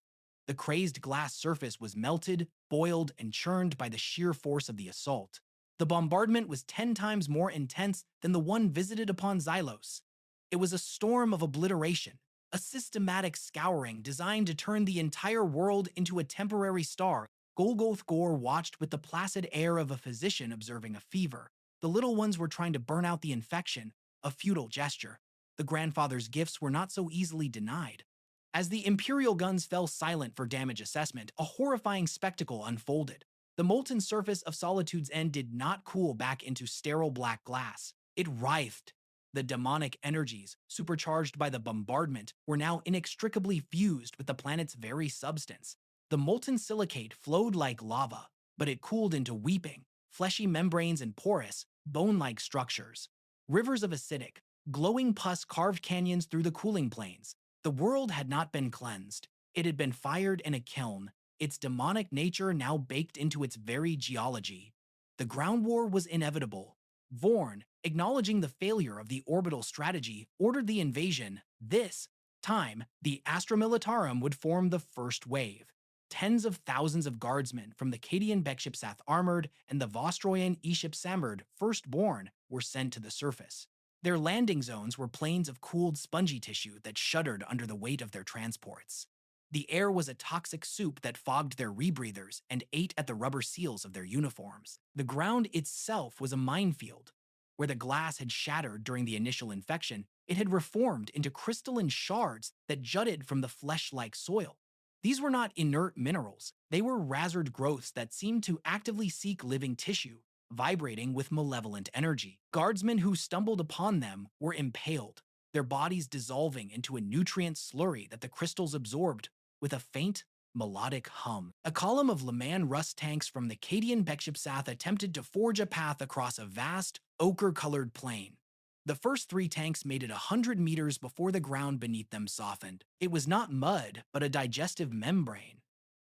Speaker 1: The crazed glass surface was melted, boiled, and churned by the sheer force of the assault. The bombardment was 10 times more intense than the one visited upon Xylos. It was a storm of obliteration, a systematic scouring designed to turn the entire world into a temporary star. Golgoth Gore watched with the placid air of a physician observing a fever. The little ones were trying to burn out the infection, a futile gesture. The grandfather's gifts were not so easily denied. As the Imperial guns fell silent for damage assessment, a horrifying spectacle unfolded. The molten surface of Solitude's End did not cool back into sterile black glass. It writhed. The demonic energies, supercharged by the bombardment, were now inextricably fused with the planet's very substance. The molten silicate flowed like lava, but it cooled into weeping, fleshy membranes and porous, bone-like structures. Rivers of acidic, glowing pus carved canyons through the cooling plains. The world had not been cleansed. It had been fired in a kiln, its demonic nature now baked into its very geology. The ground war was inevitable. Vorn, acknowledging the failure of the orbital strategy, ordered the invasion. This time, the Astra Militarum would form the first wave. Tens of thousands of guardsmen from the Cadian Bekshipsath Armored and the Vostroyan Eship Samard Firstborn were sent to the surface. Their landing zones were plains of cooled spongy tissue that shuddered under the weight of their transports. The air was a toxic soup that fogged their rebreathers and ate at the rubber seals of their uniforms. The ground itself was a minefield. Where the glass had shattered during the initial infection, it had reformed into crystalline shards that jutted from the flesh-like soil. These were not inert minerals. They were razored growths that seemed to actively seek living tissue, vibrating with malevolent energy. Guardsmen who stumbled upon them were impaled, their bodies dissolving into a nutrient slurry that the crystals absorbed with a faint, melodic hum. A column of Leman rust tanks from the Cadian Bekshipsath attempted to forge a path across a vast, ochre-colored plain. The first 3 tanks made it 100 meters before the ground beneath them softened. It was not mud, but a digestive membrane.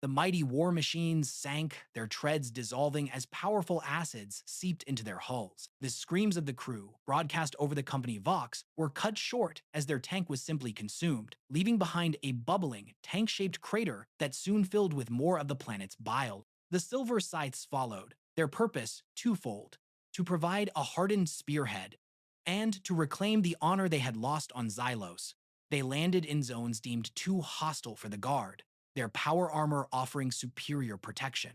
Speaker 1: The mighty war machines sank, their treads dissolving as powerful acids seeped into their hulls. The screams of the crew, broadcast over the company Vox, were cut short as their tank was simply consumed, leaving behind a bubbling, tank-shaped crater that soon filled with more of the planet's bile. The silver scythes followed, their purpose twofold: to provide a hardened spearhead, and to reclaim the honor they had lost on Xylos. They landed in zones deemed too hostile for the Guard, their power armor offering superior protection.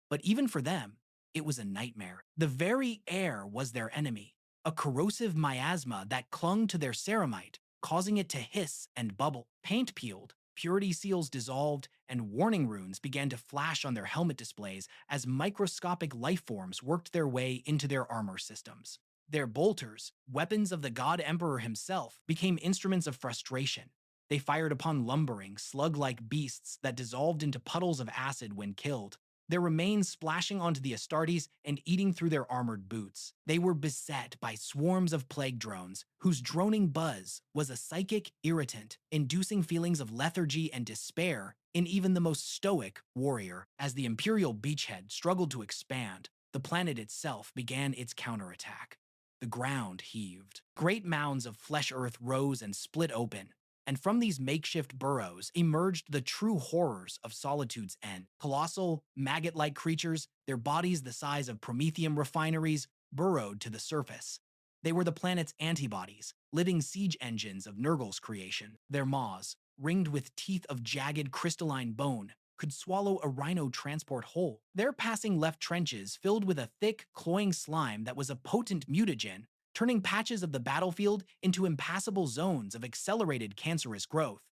Speaker 1: But even for them, it was a nightmare. The very air was their enemy, a corrosive miasma that clung to their ceramite, causing it to hiss and bubble. Paint peeled, purity seals dissolved, and warning runes began to flash on their helmet displays as microscopic life forms worked their way into their armor systems. Their bolters, weapons of the God Emperor himself, became instruments of frustration. They fired upon lumbering, slug-like beasts that dissolved into puddles of acid when killed, their remains splashing onto the Astartes and eating through their armored boots. They were beset by swarms of plague drones, whose droning buzz was a psychic irritant, inducing feelings of lethargy and despair in even the most stoic warrior. As the Imperial beachhead struggled to expand, the planet itself began its counterattack. The ground heaved. Great mounds of flesh earth rose and split open, and from these makeshift burrows emerged the true horrors of Solitude's End. Colossal, maggot-like creatures, their bodies the size of promethium refineries, burrowed to the surface. They were the planet's antibodies, living siege engines of Nurgle's creation. Their maws, ringed with teeth of jagged crystalline bone, could swallow a rhino transport whole. Their passing left trenches filled with a thick, cloying slime that was a potent mutagen, turning patches of the battlefield into impassable zones of accelerated cancerous growth.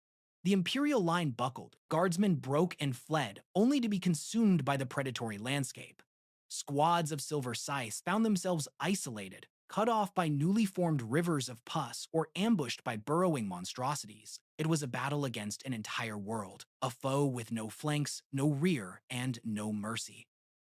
Speaker 1: The Imperial line buckled, guardsmen broke and fled, only to be consumed by the predatory landscape. Squads of Silver Scythes found themselves isolated, cut off by newly formed rivers of pus or ambushed by burrowing monstrosities. It was a battle against an entire world, a foe with no flanks, no rear, and no mercy.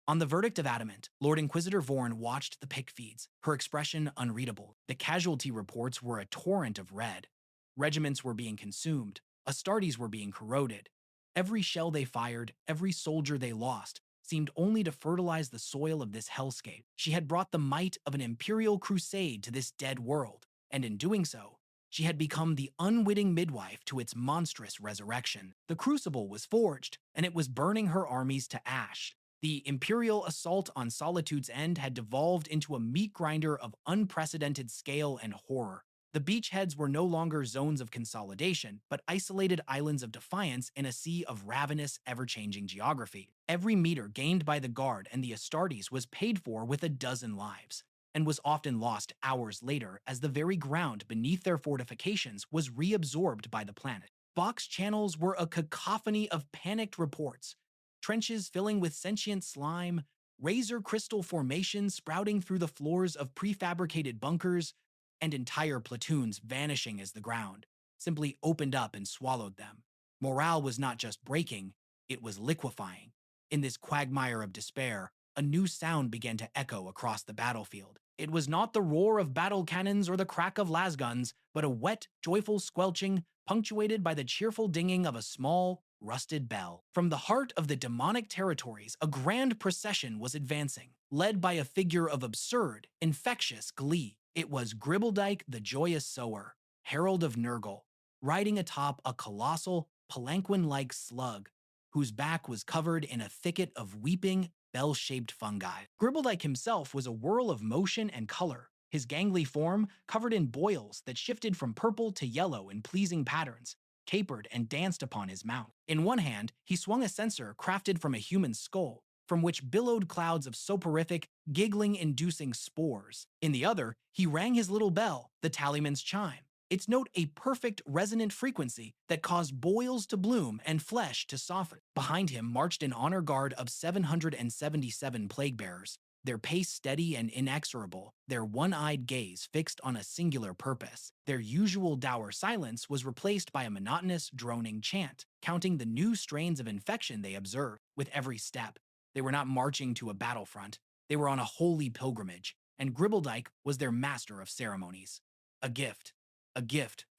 Speaker 1: On the verdict of Adamant, Lord Inquisitor Vorn watched the pick feeds, her expression unreadable. The casualty reports were a torrent of red. Regiments were being consumed, Astartes were being corroded. Every shell they fired, every soldier they lost, seemed only to fertilize the soil of this hellscape. She had brought the might of an imperial crusade to this dead world, and in doing so, she had become the unwitting midwife to its monstrous resurrection. The crucible was forged, and it was burning her armies to ash. The imperial assault on Solitude's End had devolved into a meat grinder of unprecedented scale and horror. The beachheads were no longer zones of consolidation, but isolated islands of defiance in a sea of ravenous, ever-changing geography. Every meter gained by the Guard and the Astartes was paid for with a dozen lives, and was often lost hours later as the very ground beneath their fortifications was reabsorbed by the planet. Box channels were a cacophony of panicked reports, trenches filling with sentient slime, razor crystal formations sprouting through the floors of prefabricated bunkers, and entire platoons vanishing as the ground simply opened up and swallowed them. Morale was not just breaking, it was liquefying. In this quagmire of despair, a new sound began to echo across the battlefield. It was not the roar of battle cannons or the crack of lasguns, but a wet, joyful squelching punctuated by the cheerful dinging of a small, rusted bell. From the heart of the demonic territories, a grand procession was advancing, led by a figure of absurd, infectious glee. It was Grimdark the Joyous Sower, Herald of Nurgle, riding atop a colossal, palanquin-like slug, whose back was covered in a thicket of weeping, bell-shaped fungi. Grimdark himself was a whirl of motion and color, his gangly form covered in boils that shifted from purple to yellow in pleasing patterns, capered and danced upon his mount. In one hand, he swung a censer crafted from a human skull, from which billowed clouds of soporific, giggling-inducing spores. In the other, he rang his little bell, the tallyman's chime, its note a perfect resonant frequency that caused boils to bloom and flesh to soften. Behind him marched an honor guard of 777 plague-bearers, their pace steady and inexorable, their one-eyed gaze fixed on a singular purpose. Their usual dour silence was replaced by a monotonous, droning chant, counting the new strains of infection they observed. With every step, they were not marching to a battlefront, they were on a holy pilgrimage, and Grimdark was their master of ceremonies. A gift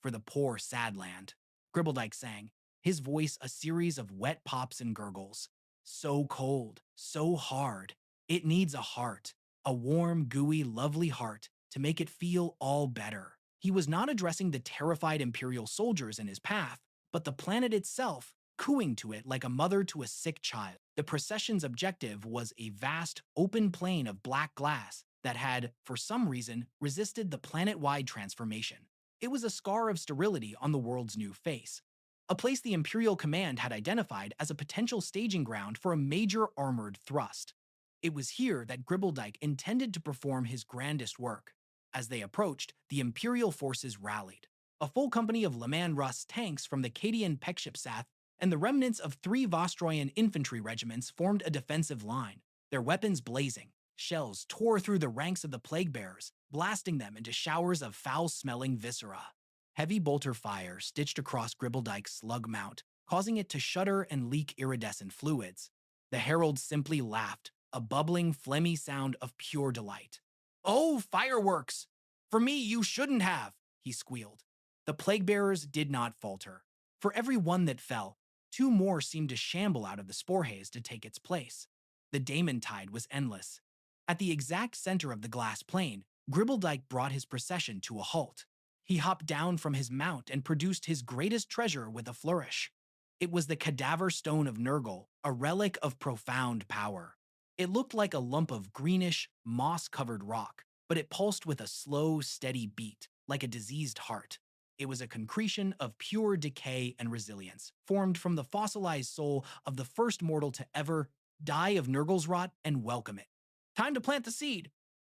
Speaker 1: for the poor, sad land. Grimdark sang, his voice a series of wet pops and gurgles. So cold, so hard. It needs a heart, a warm, gooey, lovely heart to make it feel all better. He was not addressing the terrified Imperial soldiers in his path, but the planet itself, cooing to it like a mother to a sick child. The procession's objective was a vast, open plain of black glass that had, for some reason, resisted the planet-wide transformation. It was a scar of sterility on the world's new face, a place the Imperial Command had identified as a potential staging ground for a major armored thrust. It was here that Grimdark intended to perform his grandest work. As they approached, the Imperial forces rallied. A full company of Leman Russ tanks from the Cadian Pekshipsath and the remnants of 3 Vostroyan infantry regiments formed a defensive line, their weapons blazing. Shells tore through the ranks of the plague-bearers, blasting them into showers of foul-smelling viscera. Heavy bolter fire stitched across Grimdark's slug mount, causing it to shudder and leak iridescent fluids. The herald simply laughed, a bubbling, phlegmy sound of pure delight. "Oh, fireworks! For me, you shouldn't have," he squealed. The plague-bearers did not falter. For every one that fell, 2 more seemed to shamble out of the spore haze to take its place. The daemon tide was endless. At the exact center of the glass plain, Grimdark brought his procession to a halt. He hopped down from his mount and produced his greatest treasure with a flourish. It was the cadaver stone of Nurgle, a relic of profound power. It looked like a lump of greenish, moss-covered rock, but it pulsed with a slow, steady beat, like a diseased heart. It was a concretion of pure decay and resilience, formed from the fossilized soul of the first mortal to ever die of Nurgle's rot and welcome it. Time to plant the seed,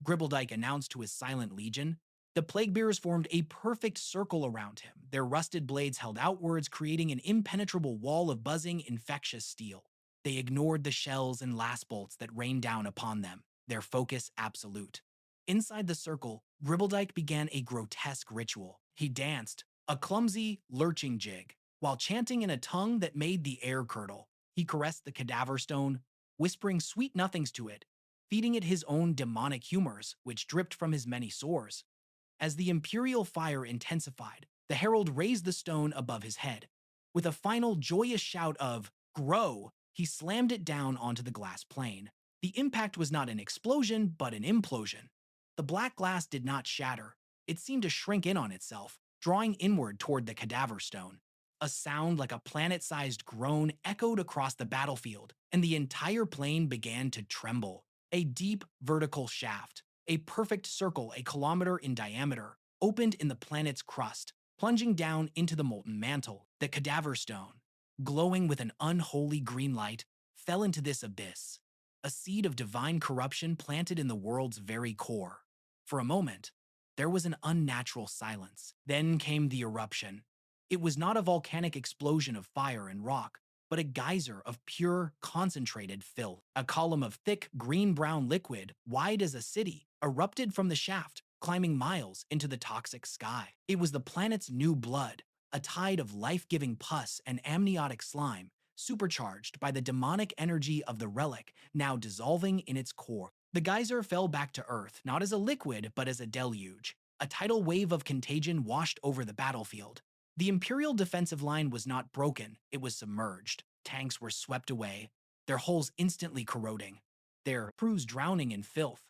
Speaker 1: Gribbldyke announced to his silent legion. The plague-bearers formed a perfect circle around him, their rusted blades held outwards, creating an impenetrable wall of buzzing, infectious steel. They ignored the shells and last bolts that rained down upon them, their focus absolute. Inside the circle, Gribbldyke began a grotesque ritual. He danced, a clumsy, lurching jig, while chanting in a tongue that made the air curdle. He caressed the cadaver stone, whispering sweet nothings to it, feeding it his own demonic humors, which dripped from his many sores. As the imperial fire intensified, the herald raised the stone above his head. With a final joyous shout of "Grow!" he slammed it down onto the glass plane. The impact was not an explosion, but an implosion. The black glass did not shatter. It seemed to shrink in on itself, drawing inward toward the cadaver stone. A sound like a planet-sized groan echoed across the battlefield, and the entire plane began to tremble. A deep, vertical shaft, a perfect circle a kilometer in diameter, opened in the planet's crust, plunging down into the molten mantle. The cadaver stone, glowing with an unholy green light, fell into this abyss, a seed of divine corruption planted in the world's very core. For a moment, there was an unnatural silence. Then came the eruption. It was not a volcanic explosion of fire and rock, but a geyser of pure, concentrated filth. A column of thick, green-brown liquid, wide as a city, erupted from the shaft, climbing miles into the toxic sky. It was the planet's new blood, a tide of life-giving pus and amniotic slime, supercharged by the demonic energy of the relic now dissolving in its core. The geyser fell back to Earth, not as a liquid, but as a deluge. A tidal wave of contagion washed over the battlefield. The Imperial defensive line was not broken, it was submerged. Tanks were swept away, their hulls instantly corroding, their crews drowning in filth.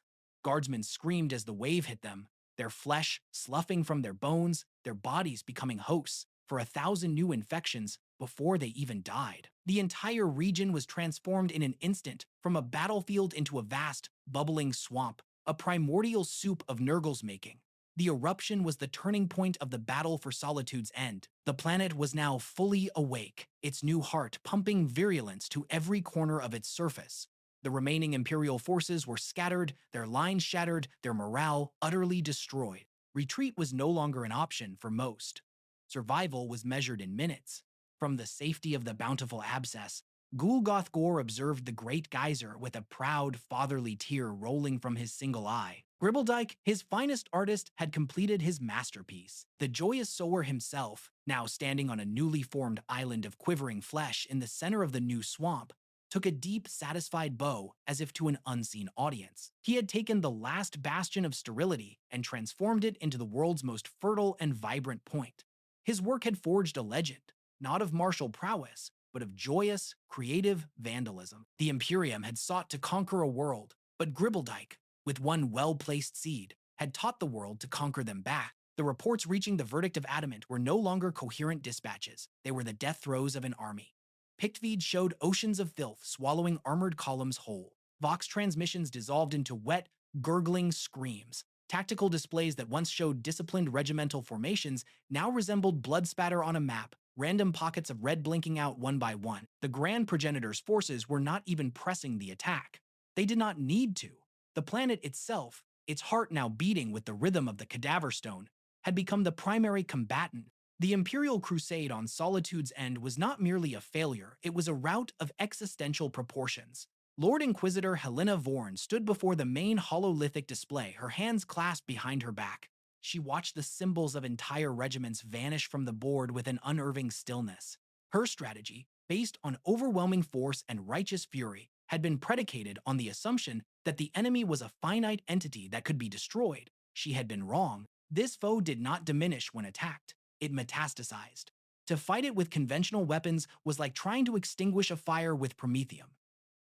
Speaker 1: Guardsmen screamed as the wave hit them, their flesh sloughing from their bones, their bodies becoming hosts for 1,000 new infections before they even died. The entire region was transformed in an instant from a battlefield into a vast, bubbling swamp, a primordial soup of Nurgle's making. The eruption was the turning point of the battle for Solitude's end. The planet was now fully awake, its new heart pumping virulence to every corner of its surface. The remaining Imperial forces were scattered, their lines shattered, their morale utterly destroyed. Retreat was no longer an option for most. Survival was measured in minutes. From the safety of the bountiful abscess, Gulgoth Gore observed the great geyser with a proud, fatherly tear rolling from his single eye. Gribbldyke, his finest artist, had completed his masterpiece. The joyous sower himself, now standing on a newly formed island of quivering flesh in the center of the new swamp, took a deep, satisfied bow as if to an unseen audience. He had taken the last bastion of sterility and transformed it into the world's most fertile and vibrant point. His work had forged a legend, not of martial prowess, but of joyous, creative vandalism. The Imperium had sought to conquer a world, but Gribbldyke, with one well-placed seed, had taught the world to conquer them back. The reports reaching the verdict of Adamant were no longer coherent dispatches. They were the death throes of an army. Pictfeed showed oceans of filth swallowing armored columns whole. Vox transmissions dissolved into wet, gurgling screams. Tactical displays that once showed disciplined regimental formations now resembled blood spatter on a map, random pockets of red blinking out one by one. The Grand Progenitor's forces were not even pressing the attack. They did not need to. The planet itself, its heart now beating with the rhythm of the cadaver stone, had become the primary combatant. The Imperial Crusade on Solitude's End was not merely a failure, it was a rout of existential proportions. Lord Inquisitor Helena Vorn stood before the main hololithic display, her hands clasped behind her back. She watched the symbols of entire regiments vanish from the board with an unnerving stillness. Her strategy, based on overwhelming force and righteous fury, had been predicated on the assumption that the enemy was a finite entity that could be destroyed. She had been wrong. This foe did not diminish when attacked. It metastasized. To fight it with conventional weapons was like trying to extinguish a fire with promethium.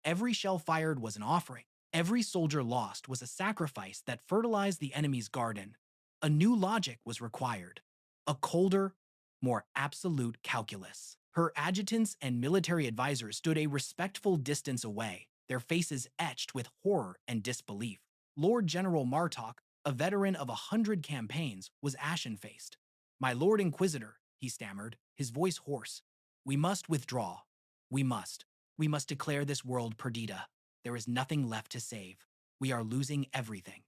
Speaker 1: Every shell fired was an offering. Every soldier lost was a sacrifice that fertilized the enemy's garden. A new logic was required. A colder, more absolute calculus. Her adjutants and military advisors stood a respectful distance away, their faces etched with horror and disbelief. Lord General Martok, a veteran of 100 campaigns, was ashen-faced. "My Lord Inquisitor," he stammered, his voice hoarse. "We must withdraw. We must. We must declare this world perdita. There is nothing left to save. We are losing everything."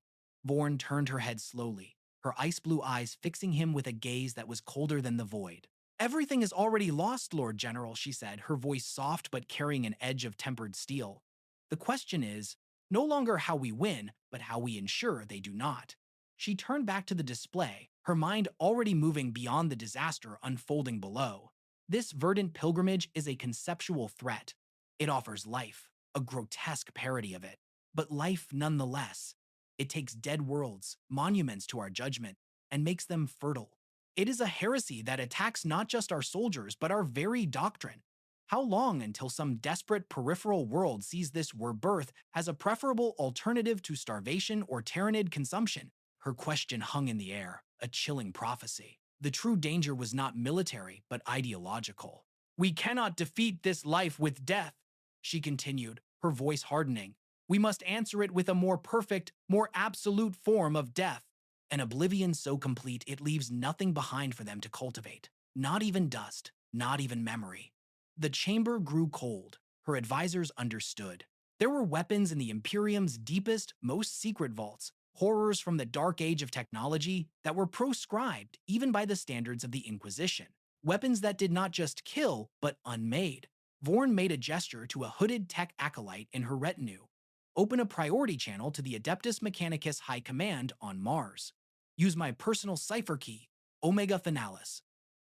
Speaker 1: Vorn turned her head slowly, her ice-blue eyes fixing him with a gaze that was colder than the void. "Everything is already lost, Lord General," she said, her voice soft but carrying an edge of tempered steel. "The question is no longer how we win, but how we ensure they do not." She turned back to the display, her mind already moving beyond the disaster unfolding below. This Verdant Pilgrimage is a conceptual threat. It offers life, a grotesque parody of it, but life nonetheless. It takes dead worlds, monuments to our judgment, and makes them fertile. It is a heresy that attacks not just our soldiers, but our very doctrine. How long until some desperate peripheral world sees this rebirth as a preferable alternative to starvation or tyrannid consumption? Her question hung in the air, a chilling prophecy. The true danger was not military, but ideological. "We cannot defeat this life with death," she continued, her voice hardening. "We must answer it with a more perfect, more absolute form of death. An oblivion so complete it leaves nothing behind for them to cultivate. Not even dust, not even memory." The chamber grew cold. Her advisors understood. There were weapons in the Imperium's deepest, most secret vaults, horrors from the dark age of technology that were proscribed even by the standards of the Inquisition. Weapons that did not just kill, but unmade. Vorn made a gesture to a hooded tech acolyte in her retinue. "Open a priority channel to the Adeptus Mechanicus High Command on Mars. Use my personal cipher key, Omega Finalis."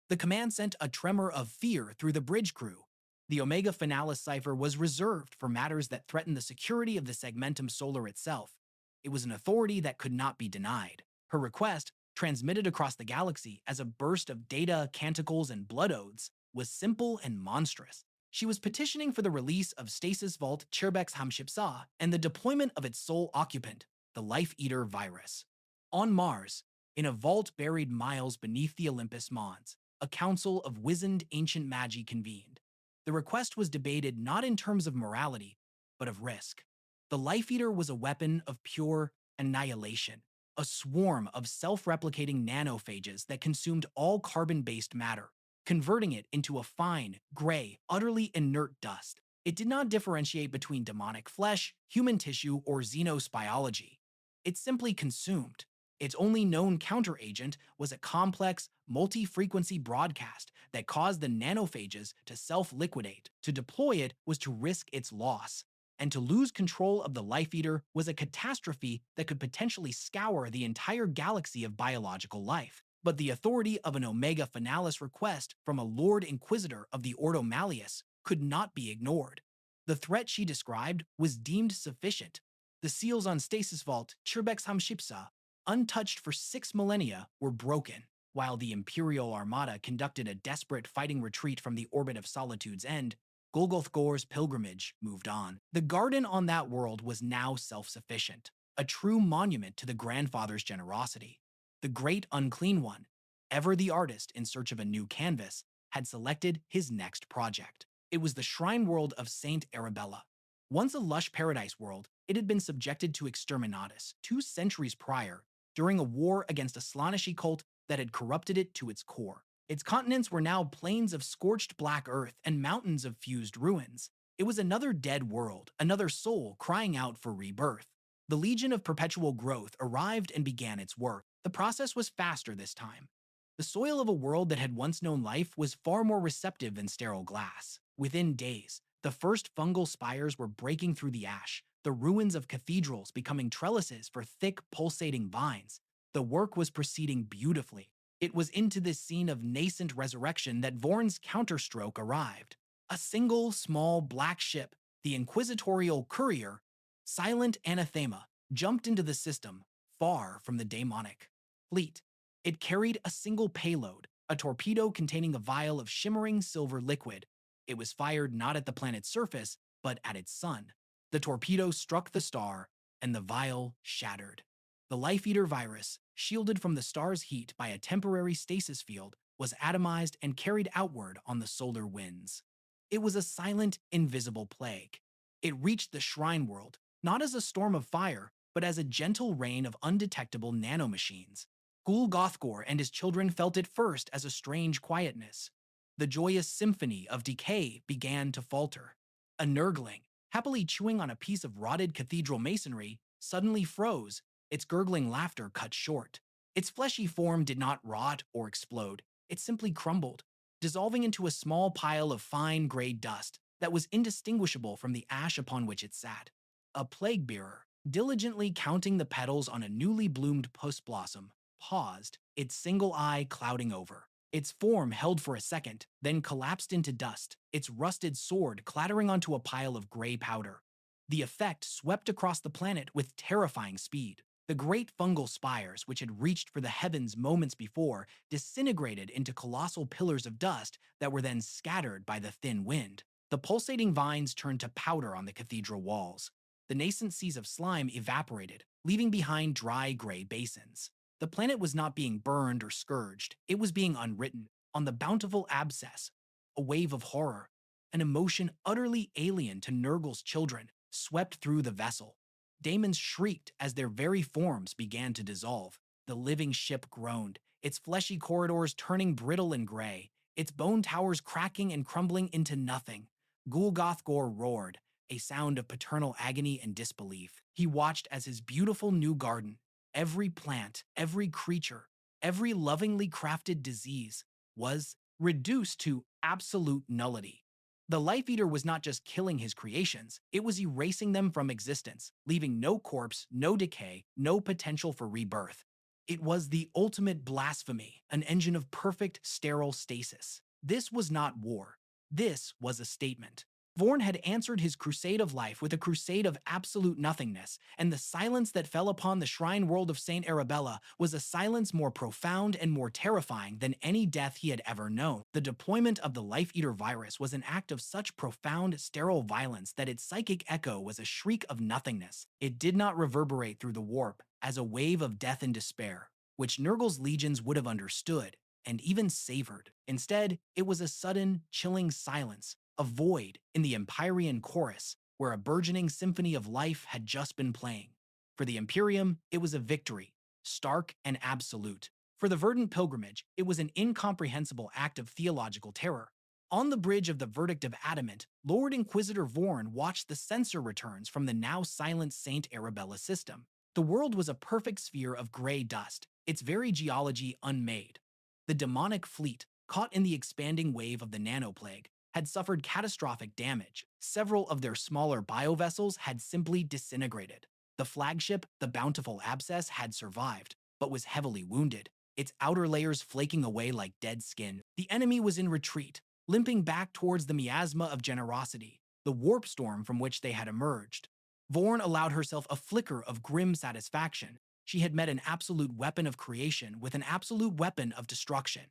Speaker 1: The command sent a tremor of fear through the bridge crew. The Omega Finalis cipher was reserved for matters that threatened the security of the Segmentum Solar itself. It was an authority that could not be denied. Her request, transmitted across the galaxy as a burst of data, canticles, and blood oaths, was simple and monstrous. She was petitioning for the release of Stasis Vault Chirbex Hamshipsa and the deployment of its sole occupant, the Life Eater virus. On Mars, in a vault buried miles beneath the Olympus Mons, a council of wizened ancient magi convened. The request was debated not in terms of morality, but of risk. The Life Eater was a weapon of pure annihilation, a swarm of self-replicating nanophages that consumed all carbon-based matter, converting it into a fine, gray, utterly inert dust. It did not differentiate between demonic flesh, human tissue, or xenos biology. It simply consumed. Its only known counteragent was a complex, multi-frequency broadcast that caused the nanophages to self-liquidate. To deploy it was to risk its loss, and to lose control of the Life Eater was a catastrophe that could potentially scour the entire galaxy of biological life. But the authority of an Omega Finalis request from a Lord Inquisitor of the Ordo Malleus could not be ignored. The threat she described was deemed sufficient. The seals on Stasis Vault Chirbex Hamshipsa, untouched for 6 millennia, were broken, while the Imperial Armada conducted a desperate fighting retreat from the orbit of Solitude's end. Golgothgor's pilgrimage moved on. The garden on that world was now self-sufficient, a true monument to the grandfather's generosity. The great Unclean One, ever the artist in search of a new canvas, had selected his next project. It was the shrine world of Saint Arabella. Once a lush paradise world, it had been subjected to exterminatus 2 centuries prior, during a war against a Slaaneshi cult that had corrupted it to its core. Its continents were now plains of scorched black earth and mountains of fused ruins. It was another dead world, another soul crying out for rebirth. The Legion of Perpetual Growth arrived and began its work. The process was faster this time. The soil of a world that had once known life was far more receptive than sterile glass. Within days, the first fungal spires were breaking through the ash, the ruins of cathedrals becoming trellises for thick, pulsating vines. The work was proceeding beautifully. It was into this scene of nascent resurrection that Vorn's counterstroke arrived. A single, small, black ship, the Inquisitorial Courier, silent anathema, jumped into the system, far from the daemonic fleet. It carried a single payload, a torpedo containing a vial of shimmering silver liquid. It was fired not at the planet's surface, but at its sun. The torpedo struck the star, and the vial shattered. The Life Eater virus, shielded from the star's heat by a temporary stasis field, was atomized and carried outward on the solar winds. It was a silent, invisible plague. It reached the shrine world, not as a storm of fire, but as a gentle rain of undetectable nanomachines. Ghoul Gothgor and his children felt it first as a strange quietness. The joyous symphony of decay began to falter. A Nurgling, happily chewing on a piece of rotted cathedral masonry, suddenly froze, its gurgling laughter cut short. Its fleshy form did not rot or explode, it simply crumbled, dissolving into a small pile of fine gray dust that was indistinguishable from the ash upon which it sat. A plague bearer, diligently counting the petals on a newly bloomed puss blossom, paused, its single eye clouding over. Its form held for a second, then collapsed into dust, its rusted sword clattering onto a pile of gray powder. The effect swept across the planet with terrifying speed. The great fungal spires, which had reached for the heavens moments before, disintegrated into colossal pillars of dust that were then scattered by the thin wind. The pulsating vines turned to powder on the cathedral walls. The nascent seas of slime evaporated, leaving behind dry gray basins. The planet was not being burned or scourged, it was being unwritten. On the bountiful abscess, a wave of horror, an emotion utterly alien to Nurgle's children, swept through the vessel. Daemons shrieked as their very forms began to dissolve. The living ship groaned, its fleshy corridors turning brittle and gray, its bone towers cracking and crumbling into nothing. Ghoul Gothgor roared, a sound of paternal agony and disbelief. He watched as his beautiful new garden, every plant, every creature, every lovingly crafted disease, was reduced to absolute nullity. The Life Eater was not just killing his creations, it was erasing them from existence, leaving no corpse, no decay, no potential for rebirth. It was the ultimate blasphemy, an engine of perfect, sterile stasis. This was not war. This was a statement. Vorn had answered his crusade of life with a crusade of absolute nothingness, and the silence that fell upon the shrine world of Saint Arabella was a silence more profound and more terrifying than any death he had ever known. The deployment of the Life Eater virus was an act of such profound, sterile violence that its psychic echo was a shriek of nothingness. It did not reverberate through the warp as a wave of death and despair, which Nurgle's legions would have understood and even savored. Instead, it was a sudden, chilling silence, a void in the Empyrean chorus where a burgeoning symphony of life had just been playing. For the Imperium, it was a victory, stark and absolute. For the Verdant Pilgrimage, it was an incomprehensible act of theological terror. On the bridge of the Verdict of Adamant, Lord Inquisitor Vorn watched the censor returns from the now silent Saint Arabella system. The world was a perfect sphere of gray dust, its very geology unmade. The demonic fleet, caught in the expanding wave of the nanoplague, had suffered catastrophic damage. Several of their smaller biovessels had simply disintegrated. The flagship, the Bountiful Abscess, had survived, but was heavily wounded, its outer layers flaking away like dead skin. The enemy was in retreat, limping back towards the miasma of generosity, the warp storm from which they had emerged. Vorn allowed herself a flicker of grim satisfaction. She had met an absolute weapon of creation with an absolute weapon of destruction.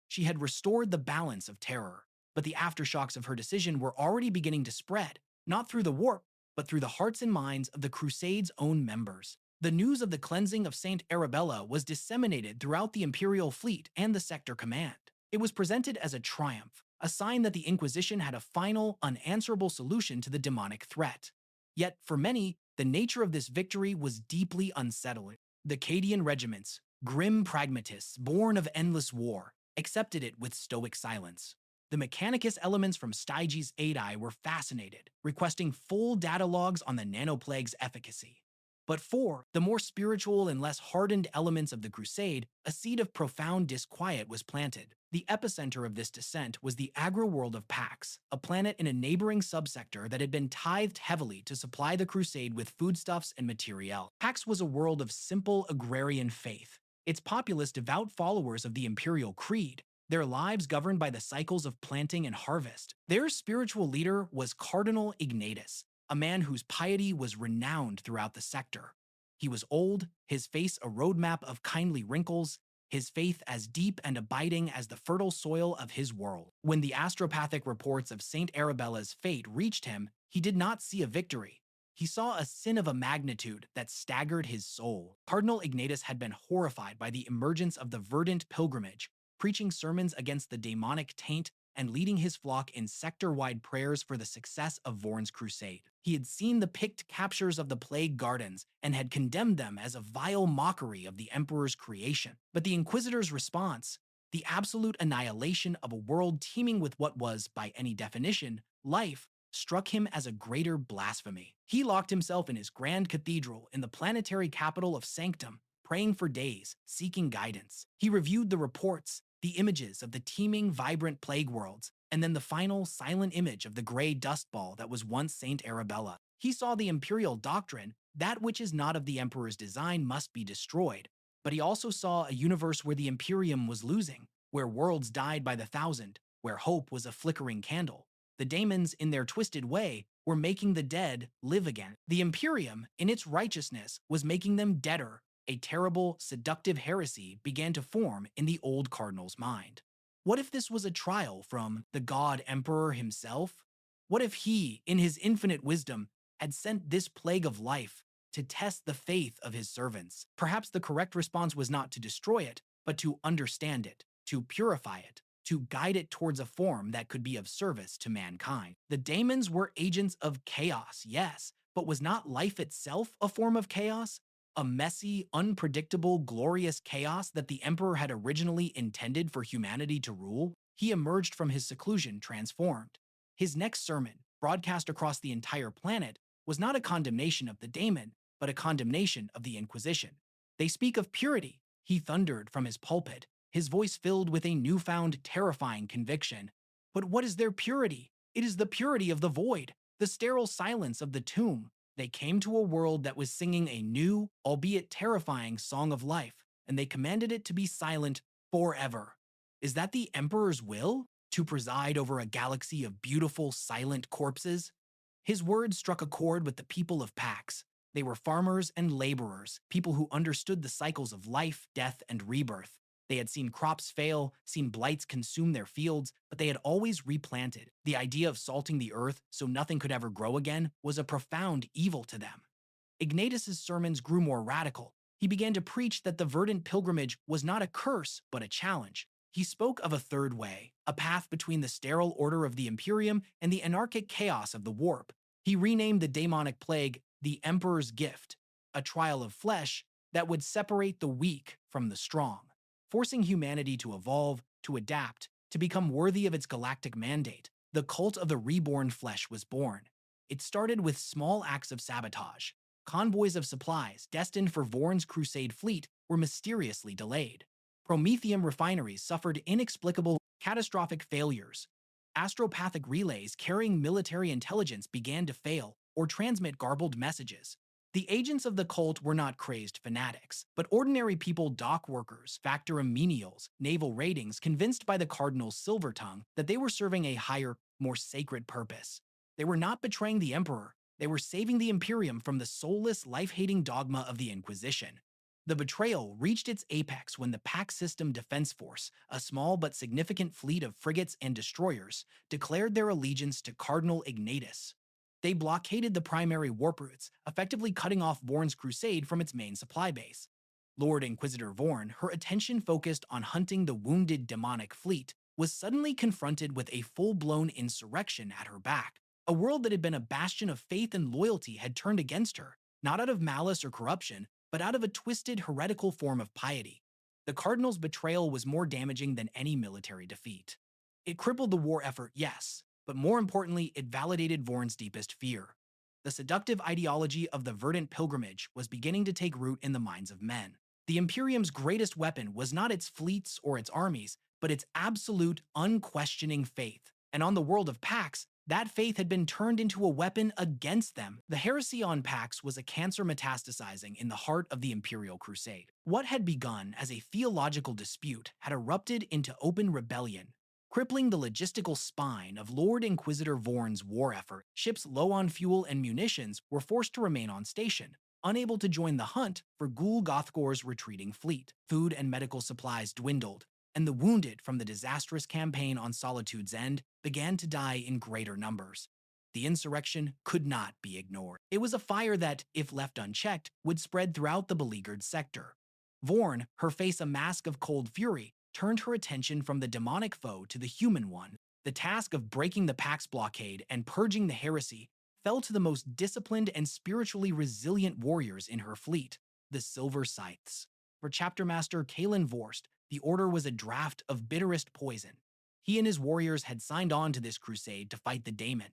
Speaker 1: She had restored the balance of terror. But the aftershocks of her decision were already beginning to spread, not through the warp, but through the hearts and minds of the Crusade's own members. The news of the cleansing of Saint Arabella was disseminated throughout the Imperial fleet and the sector command. It was presented as a triumph, a sign that the Inquisition had a final, unanswerable solution to the demonic threat. Yet, for many, the nature of this victory was deeply unsettling. The Cadian regiments, grim pragmatists born of endless war, accepted it with stoic silence. The Mechanicus elements from Styges Aedi were fascinated, requesting full data logs on the nanoplague's efficacy. But for the more spiritual and less hardened elements of the Crusade, a seed of profound disquiet was planted. The epicenter of this descent was the agro-world of Pax, a planet in a neighboring subsector that had been tithed heavily to supply the Crusade with foodstuffs and materiel. Pax was a world of simple agrarian faith, its populace devout followers of the Imperial Creed, their lives governed by the cycles of planting and harvest. Their spiritual leader was Cardinal Ignatius, a man whose piety was renowned throughout the sector. He was old, his face a roadmap of kindly wrinkles, his faith as deep and abiding as the fertile soil of his world. When the astropathic reports of Saint Arabella's fate reached him, he did not see a victory. He saw a sin of a magnitude that staggered his soul. Cardinal Ignatius had been horrified by the emergence of the Verdant Pilgrimage, preaching sermons against the daemonic taint and leading his flock in sector-wide prayers for the success of Vorn's crusade. He had seen the Pict captures of the Plague Gardens and had condemned them as a vile mockery of the Emperor's creation. But the Inquisitor's response, the absolute annihilation of a world teeming with what was, by any definition, life, struck him as a greater blasphemy. He locked himself in his grand cathedral in the planetary capital of Sanctum, praying for days, seeking guidance. He reviewed the reports, the images of the teeming, vibrant plague worlds, and then the final, silent image of the gray dust ball that was once Saint Arabella. He saw the imperial doctrine, that which is not of the Emperor's design must be destroyed, but he also saw a universe where the Imperium was losing, where worlds died by the thousand, where hope was a flickering candle. The Daemons, in their twisted way, were making the dead live again. The Imperium, in its righteousness, was making them deader. A terrible, seductive heresy began to form in the old cardinal's mind. What if this was a trial from the God Emperor himself? What if he, in his infinite wisdom, had sent this plague of life to test the faith of his servants? Perhaps the correct response was not to destroy it, but to understand it, to purify it, to guide it towards a form that could be of service to mankind. The Daemons were agents of chaos, yes, but was not life itself a form of chaos? A messy, unpredictable, glorious chaos that the Emperor had originally intended for humanity to rule? He emerged from his seclusion transformed. His next sermon, broadcast across the entire planet, was not a condemnation of the Daemon, but a condemnation of the Inquisition. They speak of purity, he thundered from his pulpit, his voice filled with a newfound, terrifying conviction. But what is their purity? It is the purity of the void, the sterile silence of the tomb. They came to a world that was singing a new, albeit terrifying, song of life, and they commanded it to be silent forever. Is that the Emperor's will? To preside over a galaxy of beautiful, silent corpses? His words struck a chord with the people of Pax. They were farmers and laborers, people who understood the cycles of life, death, and rebirth. They had seen crops fail, seen blights consume their fields, but they had always replanted. The idea of salting the earth so nothing could ever grow again was a profound evil to them. Ignatius's sermons grew more radical. He began to preach that the Verdant Pilgrimage was not a curse, but a challenge. He spoke of a third way, a path between the sterile order of the Imperium and the anarchic chaos of the warp. He renamed the daemonic plague the Emperor's Gift, a trial of flesh that would separate the weak from the strong, forcing humanity to evolve, to adapt, to become worthy of its galactic mandate. The cult of the reborn flesh was born. It started with small acts of sabotage. Convoys of supplies destined for Vorn's Crusade fleet were mysteriously delayed. Promethium refineries suffered inexplicable, catastrophic failures. Astropathic relays carrying military intelligence began to fail or transmit garbled messages. The agents of the cult were not crazed fanatics, but ordinary people, dock workers, factorum menials, naval ratings, convinced by the Cardinal's silver tongue that they were serving a higher, more sacred purpose. They were not betraying the Emperor, they were saving the Imperium from the soulless, life-hating dogma of the Inquisition. The betrayal reached its apex when the Pax System Defense Force, a small but significant fleet of frigates and destroyers, declared their allegiance to Cardinal Ignatius. They blockaded the primary warp routes, effectively cutting off Vorn's crusade from its main supply base. Lord Inquisitor Vorn, her attention focused on hunting the wounded demonic fleet, was suddenly confronted with a full-blown insurrection at her back. A world that had been a bastion of faith and loyalty had turned against her, not out of malice or corruption, but out of a twisted, heretical form of piety. The Cardinal's betrayal was more damaging than any military defeat. It crippled the war effort, yes, but more importantly, it validated Vorn's deepest fear. The seductive ideology of the Verdant Pilgrimage was beginning to take root in the minds of men. The Imperium's greatest weapon was not its fleets or its armies, but its absolute, unquestioning faith. And on the world of Pax, that faith had been turned into a weapon against them. The heresy on Pax was a cancer metastasizing in the heart of the Imperial Crusade. What had begun as a theological dispute had erupted into open rebellion, crippling the logistical spine of Lord Inquisitor Vorn's war effort. Ships low on fuel and munitions were forced to remain on station, unable to join the hunt for Ghoul Gothgor's retreating fleet. Food and medical supplies dwindled, and the wounded from the disastrous campaign on Solitude's End began to die in greater numbers. The insurrection could not be ignored. It was a fire that, if left unchecked, would spread throughout the beleaguered sector. Vorn, her face a mask of cold fury, turned her attention from the demonic foe to the human one. The task of breaking the Pax blockade and purging the heresy fell to the most disciplined and spiritually resilient warriors in her fleet, the Silver Scythes. For Chapter Master Kalen Vorst, the order was a draught of bitterest poison. He and his warriors had signed on to this crusade to fight the Daemon,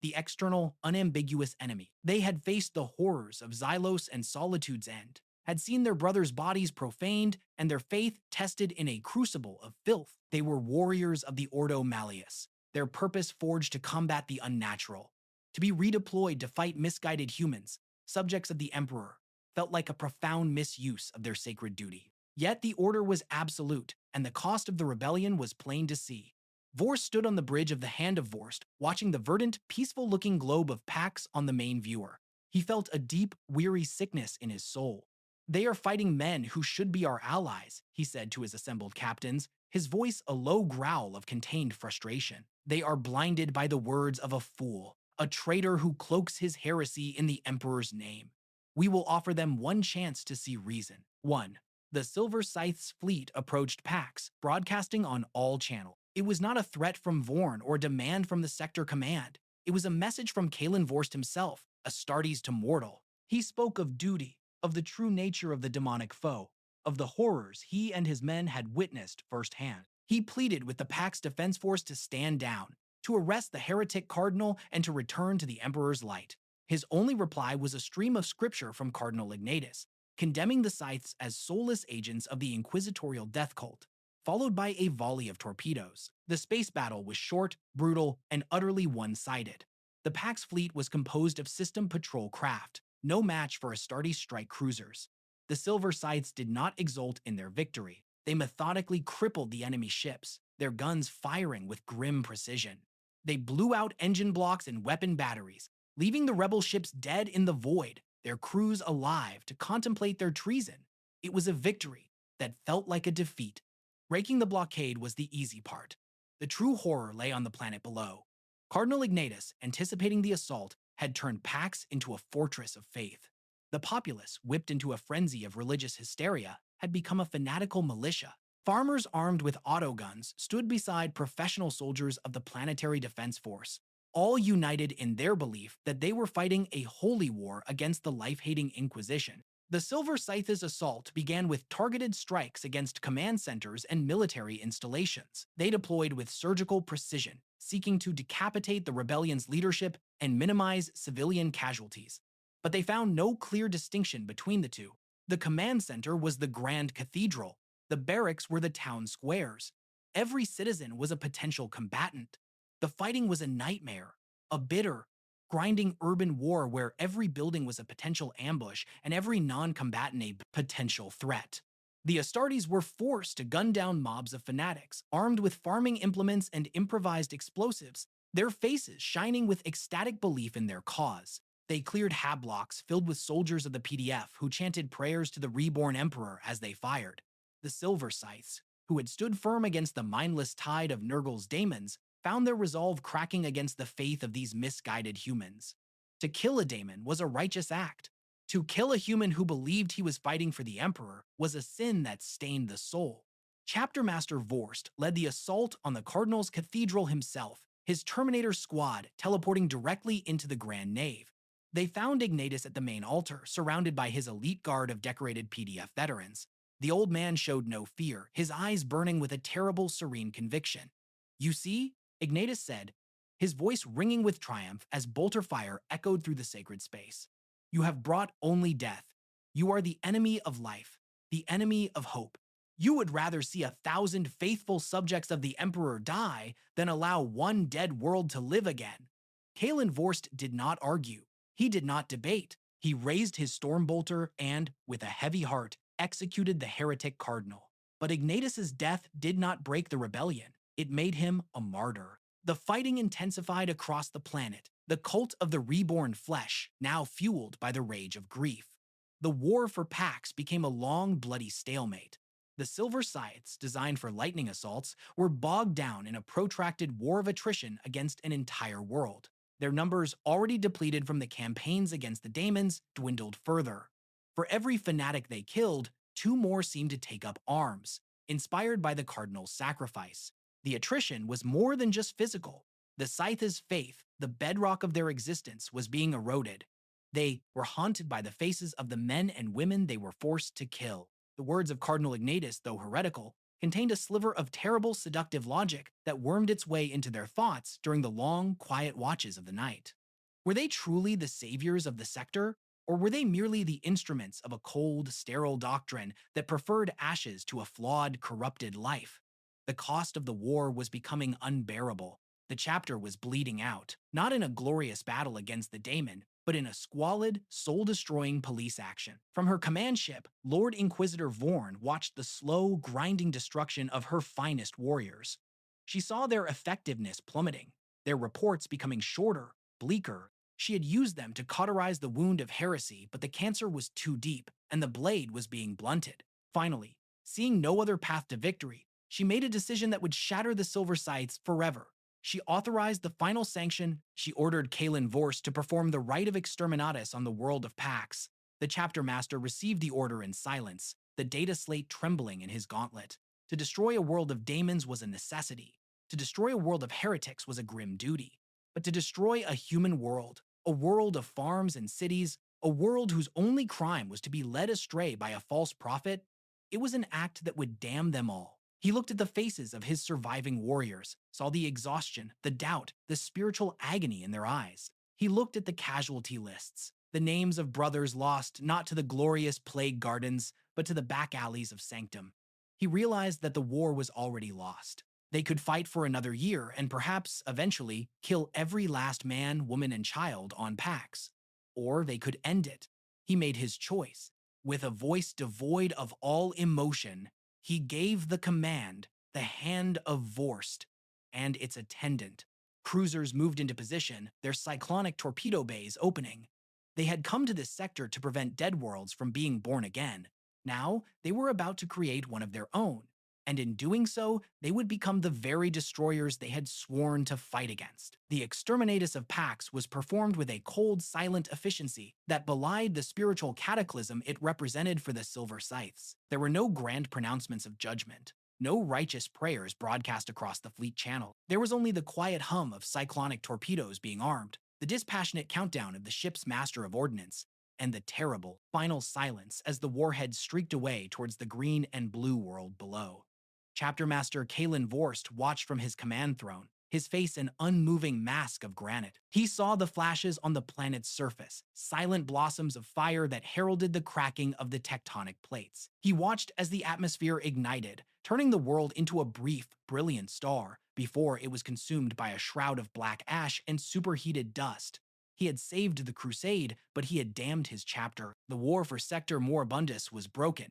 Speaker 1: the external, unambiguous enemy. They had faced the horrors of Xylos and Solitude's End, had seen their brothers' bodies profaned and their faith tested in a crucible of filth. They were warriors of the Ordo Malleus, their purpose forged to combat the unnatural. To be redeployed to fight misguided humans, subjects of the Emperor, felt like a profound misuse of their sacred duty. Yet the order was absolute, and the cost of the rebellion was plain to see. Vorst stood on the bridge of the Hand of Vorst, watching the verdant, peaceful-looking globe of Pax on the main viewer. He felt a deep, weary sickness in his soul. "They are fighting men who should be our allies," he said to his assembled captains, his voice a low growl of contained frustration. "They are blinded by the words of a fool, a traitor who cloaks his heresy in the Emperor's name. We will offer them one chance to see reason." 1. The Silver Scythe's fleet approached Pax, broadcasting on all channels. It was not a threat from Vorn or demand from the sector command. It was a message from Kalen Vorst himself, Astartes to mortal. He spoke of duty, of the true nature of the demonic foe, of the horrors he and his men had witnessed firsthand. He pleaded with the Pax defense force to stand down, to arrest the heretic cardinal, and to return to the Emperor's light. His only reply was a stream of scripture from Cardinal Ignatius, condemning the Scythes as soulless agents of the inquisitorial death cult, followed by a volley of torpedoes. The space battle was short, brutal, and utterly one-sided. The Pax fleet was composed of system patrol craft, no match for Astartes strike cruisers. The Silver Scythes did not exult in their victory. They methodically crippled the enemy ships, their guns firing with grim precision. They blew out engine blocks and weapon batteries, leaving the rebel ships dead in the void, their crews alive to contemplate their treason. It was a victory that felt like a defeat. Breaking the blockade was the easy part. The true horror lay on the planet below. Cardinal Ignatius, anticipating the assault, had turned Pax into a fortress of faith. The populace, whipped into a frenzy of religious hysteria, had become a fanatical militia. Farmers armed with autoguns stood beside professional soldiers of the Planetary Defense Force, all united in their belief that they were fighting a holy war against the life-hating Inquisition. The Silver Scythe's assault began with targeted strikes against command centers and military installations. They deployed with surgical precision, seeking to decapitate the rebellion's leadership and minimize civilian casualties. But they found no clear distinction between the two. The command center was the Grand Cathedral. The barracks were the town squares. Every citizen was a potential combatant. The fighting was a nightmare, a bitter, grinding urban war where every building was a potential ambush and every non-combatant a potential threat. The Astartes were forced to gun down mobs of fanatics, armed with farming implements and improvised explosives, their faces shining with ecstatic belief in their cause. They cleared hab blocks filled with soldiers of the PDF who chanted prayers to the reborn emperor as they fired. The Silver Scythes, who had stood firm against the mindless tide of Nurgle's Daemons, found their resolve cracking against the faith of these misguided humans. To kill a daemon was a righteous act. To kill a human who believed he was fighting for the Emperor was a sin that stained the soul. Chapter Master Vorst led the assault on the Cardinal's Cathedral himself, his Terminator squad teleporting directly into the Grand Nave. They found Ignatius at the main altar, surrounded by his elite guard of decorated PDF veterans. The old man showed no fear, his eyes burning with a terrible, serene conviction. "You see?" Ignatius said, his voice ringing with triumph as bolter fire echoed through the sacred space. "You have brought only death. You are the enemy of life, the enemy of hope. You would rather see 1,000 faithful subjects of the Emperor die than allow one dead world to live again." Kalen Vorst did not argue. He did not debate. He raised his stormbolter and, with a heavy heart, executed the heretic cardinal. But Ignatius's death did not break the rebellion. It made him a martyr. The fighting intensified across the planet, the cult of the reborn flesh, now fueled by the rage of grief. The war for Pax became a long, bloody stalemate. The Silver Scythes, designed for lightning assaults, were bogged down in a protracted war of attrition against an entire world. Their numbers, already depleted from the campaigns against the Daemons, dwindled further. For every fanatic they killed, 2 more seemed to take up arms, inspired by the Cardinal's sacrifice. The attrition was more than just physical. The Scythe's faith, the bedrock of their existence, was being eroded. They were haunted by the faces of the men and women they were forced to kill. The words of Cardinal Ignatius, though heretical, contained a sliver of terrible seductive logic that wormed its way into their thoughts during the long, quiet watches of the night. Were they truly the saviors of the sector, or were they merely the instruments of a cold, sterile doctrine that preferred ashes to a flawed, corrupted life? The cost of the war was becoming unbearable. The chapter was bleeding out, not in a glorious battle against the daemon, but in a squalid, soul-destroying police action. From her command ship, Lord Inquisitor Vorn watched the slow, grinding destruction of her finest warriors. She saw their effectiveness plummeting, their reports becoming shorter, bleaker. She had used them to cauterize the wound of heresy, but the cancer was too deep, and the blade was being blunted. Finally, seeing no other path to victory, she made a decision that would shatter the Silver Scythes forever. She authorized the final sanction. She ordered Kalen Vorst to perform the rite of exterminatus on the world of Pax. The chapter master received the order in silence, the data slate trembling in his gauntlet. To destroy a world of daemons was a necessity. To destroy a world of heretics was a grim duty. But to destroy a human world, a world of farms and cities, a world whose only crime was to be led astray by a false prophet, it was an act that would damn them all. He looked at the faces of his surviving warriors, saw the exhaustion, the doubt, the spiritual agony in their eyes. He looked at the casualty lists, the names of brothers lost not to the glorious plague gardens, but to the back alleys of Sanctum. He realized that the war was already lost. They could fight for another year and perhaps, eventually, kill every last man, woman, and child on Pax. Or they could end it. He made his choice. With a voice devoid of all emotion, he gave the command, the Hand of Vorst, and its attendant. Cruisers moved into position, their cyclonic torpedo bays opening. They had come to this sector to prevent dead worlds from being born again. Now, they were about to create one of their own, and in doing so, they would become the very destroyers they had sworn to fight against. The exterminatus of Pax was performed with a cold, silent efficiency that belied the spiritual cataclysm it represented for the Silver Scythes. There were no grand pronouncements of judgment, no righteous prayers broadcast across the fleet channel. There was only the quiet hum of cyclonic torpedoes being armed, the dispassionate countdown of the ship's master of ordnance, and the terrible, final silence as the warhead streaked away towards the green and blue world below. Chapter Master Kalen Vorst watched from his command throne, his face an unmoving mask of granite. He saw the flashes on the planet's surface, silent blossoms of fire that heralded the cracking of the tectonic plates. He watched as the atmosphere ignited, turning the world into a brief, brilliant star before it was consumed by a shroud of black ash and superheated dust. He had saved the Crusade, but he had damned his chapter. The war for Sector Moribundus was broken,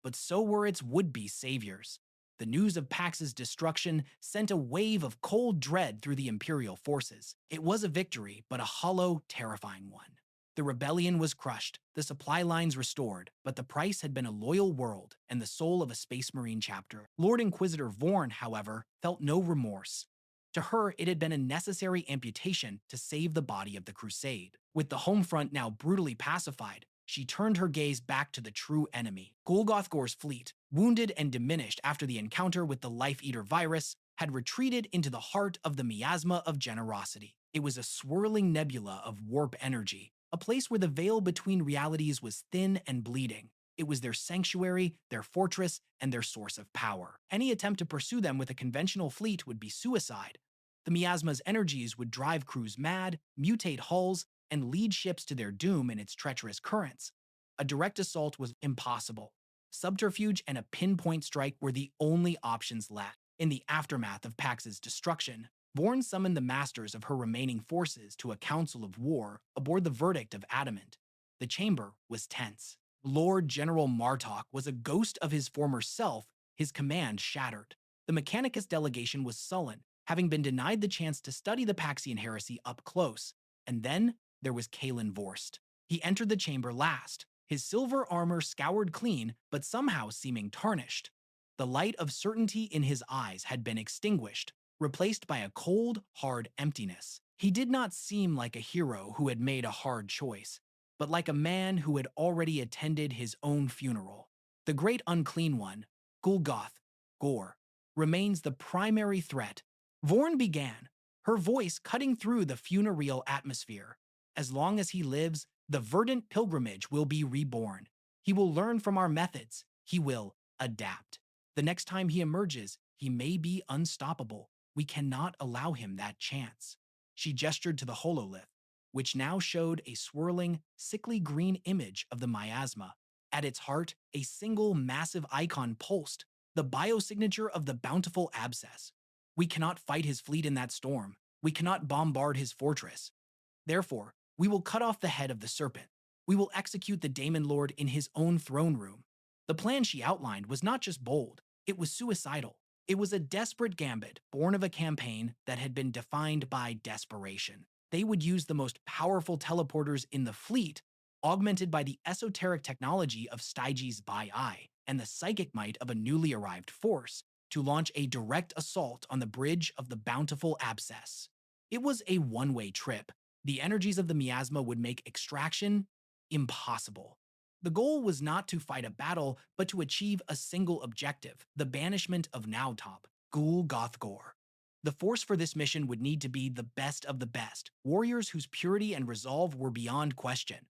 Speaker 1: but so were its would-be saviors. The news of Pax's destruction sent a wave of cold dread through the Imperial forces. It was a victory, but a hollow, terrifying one. The rebellion was crushed, the supply lines restored, but the price had been a loyal world and the soul of a Space Marine chapter. Lord Inquisitor Vorn, however, felt no remorse. To her, it had been a necessary amputation to save the body of the Crusade. With the home front now brutally pacified, she turned her gaze back to the true enemy. Golgothgor's fleet, wounded and diminished after the encounter with the Life-Eater virus, had retreated into the heart of the miasma of generosity. It was a swirling nebula of warp energy, a place where the veil between realities was thin and bleeding. It was their sanctuary, their fortress, and their source of power. Any attempt to pursue them with a conventional fleet would be suicide. The miasma's energies would drive crews mad, mutate hulls, and lead ships to their doom in its treacherous currents. A direct assault was impossible. Subterfuge and a pinpoint strike were the only options left. In the aftermath of Pax's destruction, Vorn summoned the masters of her remaining forces to a council of war aboard the Verdict of Adamant. The chamber was tense. Lord General Martok was a ghost of his former self, his command shattered. The Mechanicus delegation was sullen, having been denied the chance to study the Paxian heresy up close. And then there was Kalen Vorst. He entered the chamber last, his silver armor scoured clean, but somehow seeming tarnished. The light of certainty in his eyes had been extinguished, replaced by a cold, hard emptiness. He did not seem like a hero who had made a hard choice, but like a man who had already attended his own funeral. The great Unclean One, Gulgoth, Gore, remains the primary threat. Vorn began, her voice cutting through the funereal atmosphere. As long as he lives, the Verdant Pilgrimage will be reborn. He will learn from our methods. He will adapt. The next time he emerges, he may be unstoppable. We cannot allow him that chance. She gestured to the hololith, which now showed a swirling, sickly green image of the miasma. At its heart, a single massive icon pulsed, the biosignature of the bountiful abscess. We cannot fight his fleet in that storm. We cannot bombard his fortress. Therefore, we will cut off the head of the serpent. We will execute the Daemon Lord in his own throne room. The plan she outlined was not just bold, it was suicidal. It was a desperate gambit born of a campaign that had been defined by desperation. They would use the most powerful teleporters in the fleet, augmented by the esoteric technology of Styges by Eye and the psychic might of a newly arrived force, to launch a direct assault on the bridge of the bountiful abscess. It was a one-way trip. The energies of the miasma would make extraction impossible. The goal was not to fight a battle, but to achieve a single objective, the banishment of Nautop, Ghoul Gothgor. The force for this mission would need to be the best of the best, warriors whose purity and resolve were beyond question.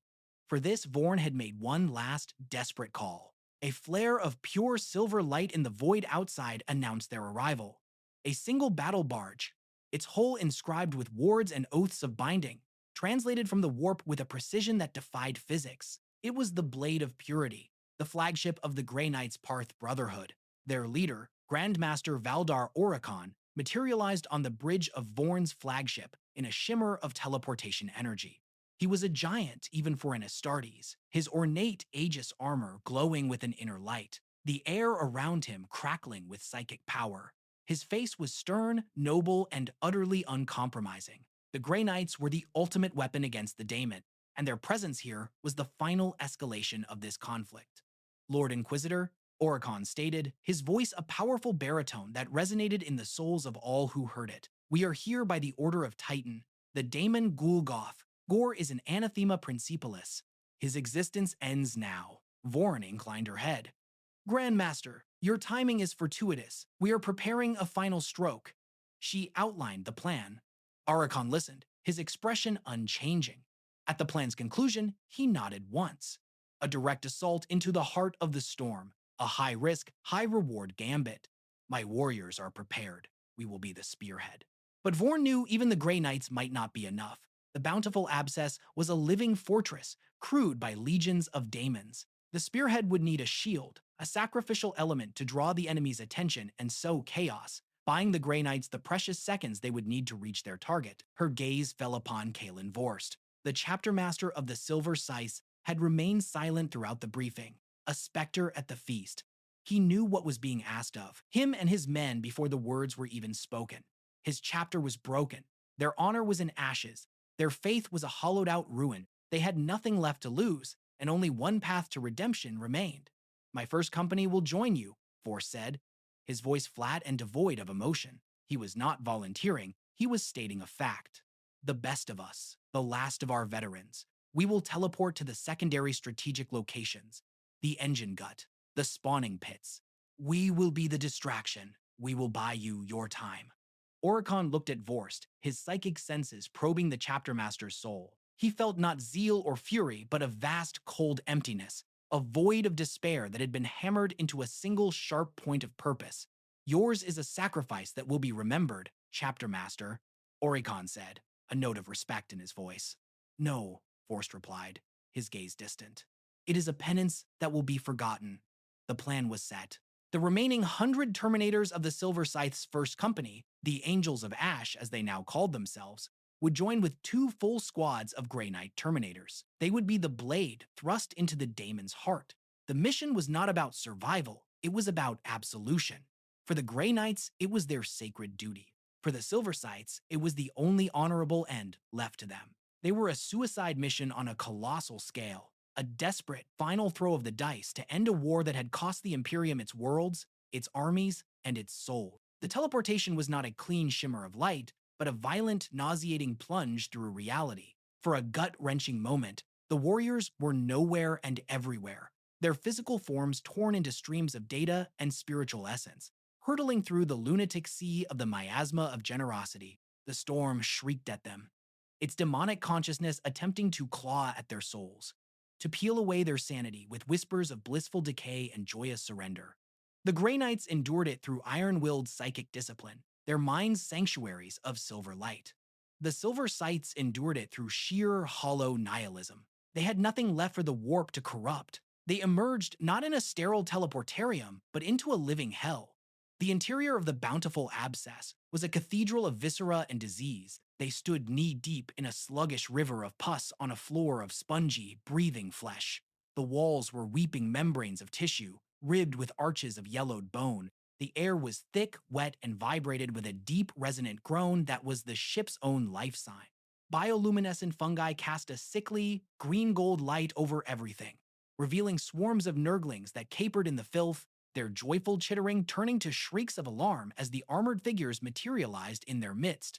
Speaker 1: For this, Vorn had made one last, desperate call. A flare of pure silver light in the void outside announced their arrival. A single battle barge, its hull inscribed with wards and oaths of binding, translated from the warp with a precision that defied physics. It was the Blade of Purity, the flagship of the Grey Knights' Parth Brotherhood. Their leader, Grandmaster Valdar Oricon, materialized on the bridge of Vorn's flagship in a shimmer of teleportation energy. He was a giant even for an Astartes, his ornate Aegis armor glowing with an inner light, the air around him crackling with psychic power. His face was stern, noble, and utterly uncompromising. The Grey Knights were the ultimate weapon against the Daemon, and their presence here was the final escalation of this conflict. Lord Inquisitor, Oricon stated, his voice a powerful baritone that resonated in the souls of all who heard it. We are here by the order of Titan, the Daemon Gulgoth. Gore is an anathema principalis. His existence ends now. Vorn inclined her head. Grandmaster, your timing is fortuitous. We are preparing a final stroke. She outlined the plan. Oricon listened, his expression unchanging. At the plan's conclusion, he nodded once. A direct assault into the heart of the storm. A high-risk, high-reward gambit. My warriors are prepared. We will be the spearhead. But Vorn knew even the Grey Knights might not be enough. The bountiful abscess was a living fortress, crewed by legions of daemons. The spearhead would need a shield, a sacrificial element to draw the enemy's attention and sow chaos, buying the Grey Knights the precious seconds they would need to reach their target. Her gaze fell upon Kaelin Vorst. The chapter master of the Silver Scythe had remained silent throughout the briefing, a specter at the feast. He knew what was being asked of him and his men before the words were even spoken. His chapter was broken. Their honor was in ashes. Their faith was a hollowed-out ruin. They had nothing left to lose, and only one path to redemption remained. My first company will join you, Force said, his voice flat and devoid of emotion. He was not volunteering. He was stating a fact. The best of us, the last of our veterans. We will teleport to the secondary strategic locations, the engine gut, the spawning pits. We will be the distraction. We will buy you your time. Oricon looked at Vorst, his psychic senses probing the chapter master's soul. He felt not zeal or fury, but a vast, cold emptiness, a void of despair that had been hammered into a single sharp point of purpose. Yours is a sacrifice that will be remembered, chapter master, Oricon said, a note of respect in his voice. No, Vorst replied, his gaze distant. It is a penance that will be forgotten. The plan was set. The remaining 100 Terminators of the Silver Scythe's first company, the Angels of Ash as they now called themselves, would join with 2 full squads of Grey Knight Terminators. They would be the blade thrust into the Daemon's heart. The mission was not about survival, it was about absolution. For the Grey Knights, it was their sacred duty. For the Silver Scythes, it was the only honorable end left to them. They were a suicide mission on a colossal scale, a desperate final throw of the dice to end a war that had cost the Imperium its worlds, its armies, and its soul. The teleportation was not a clean shimmer of light, but a violent, nauseating plunge through reality. For a gut-wrenching moment, the warriors were nowhere and everywhere, their physical forms torn into streams of data and spiritual essence, hurtling through the lunatic sea of the miasma of generosity. The storm shrieked at them, its demonic consciousness attempting to claw at their souls, to peel away their sanity with whispers of blissful decay and joyous surrender. The Grey Knights endured it through iron-willed psychic discipline, their minds sanctuaries of silver light. The Silver Sights endured it through sheer, hollow nihilism. They had nothing left for the warp to corrupt. They emerged not in a sterile teleportarium, but into a living hell. The interior of the bountiful abscess was a cathedral of viscera and disease. They stood knee-deep in a sluggish river of pus on a floor of spongy, breathing flesh. The walls were weeping membranes of tissue, ribbed with arches of yellowed bone. The air was thick, wet, and vibrated with a deep, resonant groan that was the ship's own life sign. Bioluminescent fungi cast a sickly, green-gold light over everything, revealing swarms of Nurglings that capered in the filth, their joyful chittering turning to shrieks of alarm as the armored figures materialized in their midst.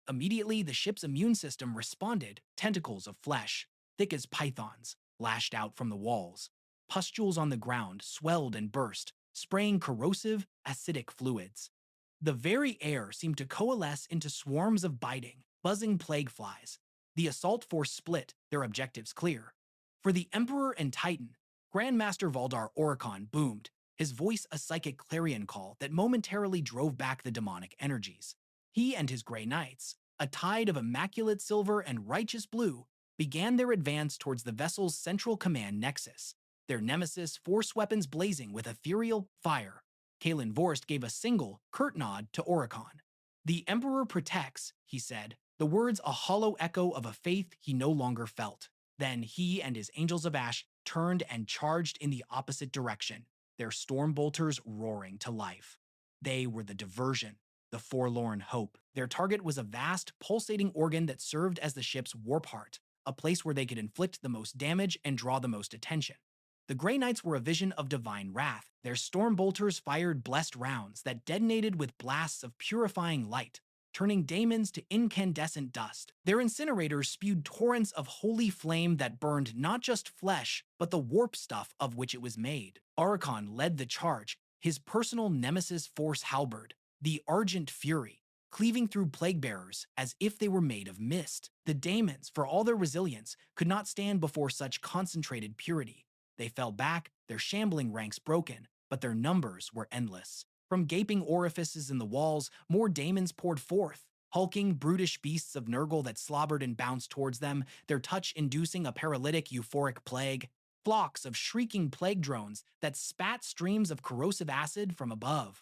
Speaker 1: Immediately, the ship's immune system responded. Tentacles of flesh, thick as pythons, lashed out from the walls. Pustules on the ground swelled and burst, spraying corrosive, acidic fluids. The very air seemed to coalesce into swarms of biting, buzzing plague flies. The assault force split, their objectives clear. For the Emperor and Titan, Grandmaster Valdar Oricon boomed, his voice a psychic clarion call that momentarily drove back the demonic energies. He and his Grey Knights, a tide of immaculate silver and righteous blue, began their advance towards the vessel's central command nexus, their nemesis force weapons blazing with ethereal fire. Kalen Vorst gave a single, curt nod to Oricon. "The Emperor protects," he said, the words a hollow echo of a faith he no longer felt. Then he and his Angels of Ash turned and charged in the opposite direction, their storm bolters roaring to life. They were the diversion, the forlorn hope. Their target was a vast, pulsating organ that served as the ship's warp heart, a place where they could inflict the most damage and draw the most attention. The Grey Knights were a vision of divine wrath. Their storm bolters fired blessed rounds that detonated with blasts of purifying light, turning Daemons to incandescent dust. Their incinerators spewed torrents of holy flame that burned not just flesh, but the warp stuff of which it was made. Oricon led the charge, his personal nemesis force halberd, the Argent Fury, cleaving through plague-bearers as if they were made of mist. The Daemons, for all their resilience, could not stand before such concentrated purity. They fell back, their shambling ranks broken, but their numbers were endless. From gaping orifices in the walls, more Daemons poured forth, hulking, brutish beasts of Nurgle that slobbered and bounced towards them, their touch inducing a paralytic, euphoric plague. Flocks of shrieking plague drones that spat streams of corrosive acid from above.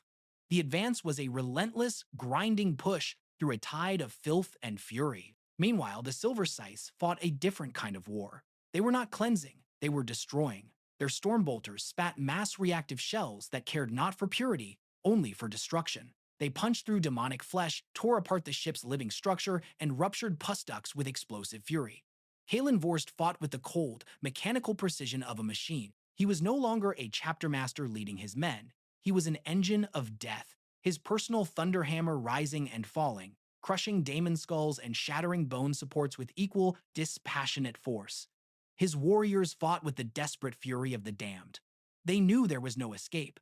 Speaker 1: The advance was a relentless, grinding push through a tide of filth and fury. Meanwhile, the Silver Sights fought a different kind of war. They were not cleansing, they were destroying. Their storm bolters spat mass reactive shells that cared not for purity, only for destruction. They punched through demonic flesh, tore apart the ship's living structure, and ruptured pus ducts with explosive fury. Kalen Vorst fought with the cold, mechanical precision of a machine. He was no longer a chapter master leading his men. He was an engine of death, his personal thunderhammer rising and falling, crushing daemon skulls and shattering bone supports with equal, dispassionate force. His warriors fought with the desperate fury of the damned. They knew there was no escape.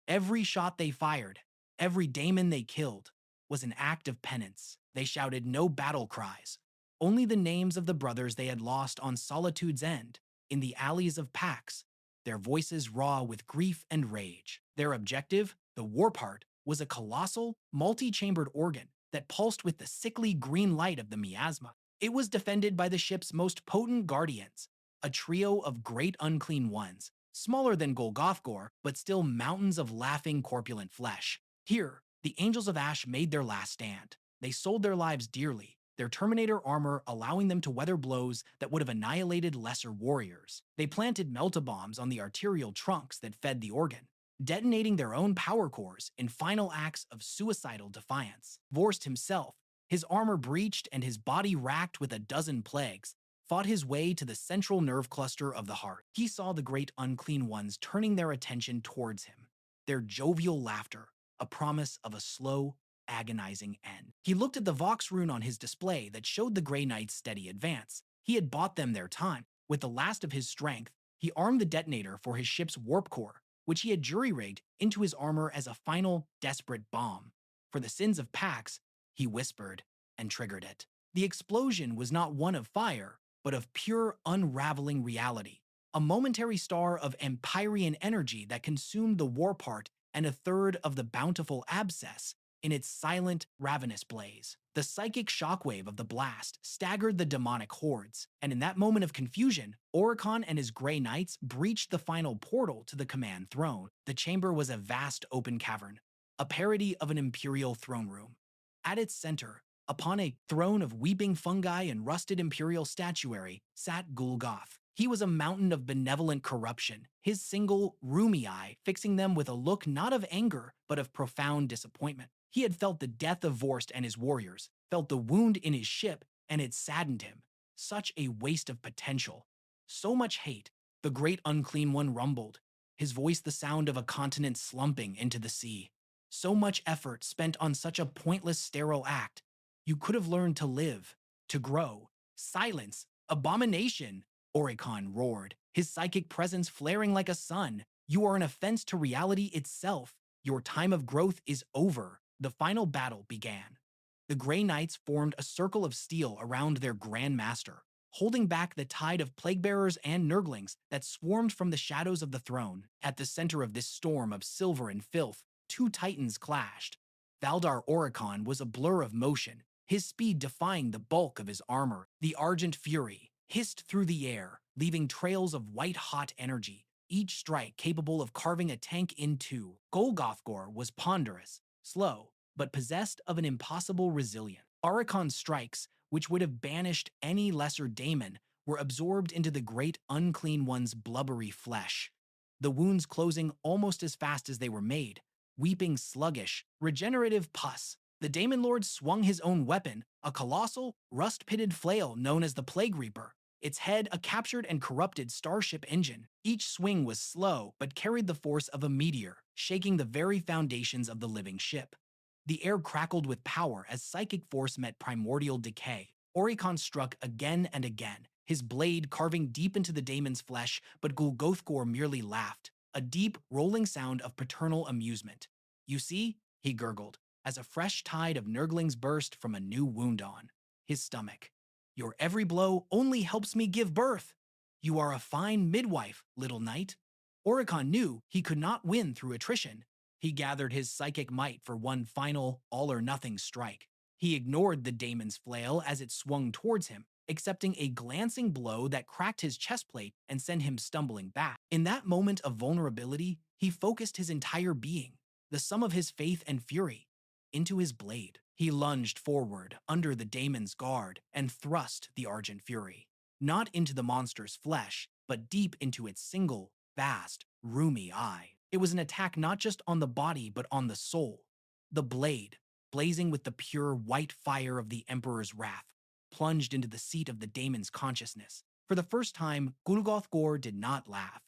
Speaker 1: Every shot they fired, every daemon they killed, was an act of penance. They shouted no battle cries, only the names of the brothers they had lost on Solitude's End, in the alleys of Pax, their voices raw with grief and rage. Their objective, the warp heart, was a colossal, multi-chambered organ that pulsed with the sickly green light of the miasma. It was defended by the ship's most potent guardians, a trio of great unclean ones, smaller than Golgothgor, but still mountains of laughing, corpulent flesh. Here, the Angels of Ash made their last stand. They sold their lives dearly, their Terminator armor allowing them to weather blows that would have annihilated lesser warriors. They planted meltabombs on the arterial trunks that fed the organ, detonating their own power cores in final acts of suicidal defiance. Vorst himself, his armor breached and his body racked with a dozen plagues, fought his way to the central nerve cluster of the heart. He saw the great unclean ones turning their attention towards him, their jovial laughter, a promise of a slow, agonizing end. He looked at the Vox rune on his display that showed the Grey Knight's steady advance. He had bought them their time. With the last of his strength, he armed the detonator for his ship's warp core, which he had jury-rigged into his armor as a final, desperate bomb. For the sins of Pax, he whispered and triggered it. The explosion was not one of fire, but of pure, unraveling reality. A momentary star of Empyrean energy that consumed the war part and a third of the bountiful abscess in its silent, ravenous blaze. The psychic shockwave of the blast staggered the demonic hordes, and in that moment of confusion, Oricon and his Grey Knights breached the final portal to the command throne. The chamber was a vast open cavern, a parody of an imperial throne room. At its center, upon a throne of weeping fungi and rusted imperial statuary, sat Gul'goth. He was a mountain of benevolent corruption, his single, rheumy eye fixing them with a look not of anger, but of profound disappointment. He had felt the death of Vorst and his warriors, felt the wound in his ship, and it saddened him. Such a waste of potential. So much hate. The great Unclean One rumbled, his voice the sound of a continent slumping into the sea. So much effort spent on such a pointless, sterile act. You could have learned to live, to grow. Silence! Abomination! Oricon roared, his psychic presence flaring like a sun. You are an offense to reality itself. Your time of growth is over. The final battle began. The Grey Knights formed a circle of steel around their Grand Master, holding back the tide of plague-bearers and Nurglings that swarmed from the shadows of the throne. At the center of this storm of silver and filth, two titans clashed. Valdar Oricon was a blur of motion, his speed defying the bulk of his armor. The Argent Fury hissed through the air, leaving trails of white-hot energy, each strike capable of carving a tank in two. Golgothgor was ponderous, slow, but possessed of an impossible resilience. Oricon's strikes, which would have banished any lesser daemon, were absorbed into the great Unclean One's blubbery flesh, the wounds closing almost as fast as they were made, weeping sluggish, regenerative pus. The Daemon Lord swung his own weapon, a colossal, rust-pitted flail known as the Plague Reaper, its head a captured and corrupted starship engine. Each swing was slow but carried the force of a meteor, shaking the very foundations of the living ship. The air crackled with power as psychic force met primordial decay. Oricon struck again and again, his blade carving deep into the daemon's flesh, but Golgothgor merely laughed, a deep, rolling sound of paternal amusement. You see, he gurgled, as a fresh tide of Nurglings burst from a new wound on his stomach. Your every blow only helps me give birth. You are a fine midwife, little knight. Oricon knew he could not win through attrition. He gathered his psychic might for one final, all-or-nothing strike. He ignored the daemon's flail as it swung towards him, accepting a glancing blow that cracked his chestplate and sent him stumbling back. In that moment of vulnerability, he focused his entire being, the sum of his faith and fury, into his blade. He lunged forward under the daemon's guard and thrust the Argent Fury, not into the monster's flesh, but deep into its single, vast, rheumy eye. It was an attack not just on the body, but on the soul. The blade, blazing with the pure white fire of the Emperor's wrath, plunged into the seat of the daemon's consciousness. For the first time, Golgothgor did not laugh.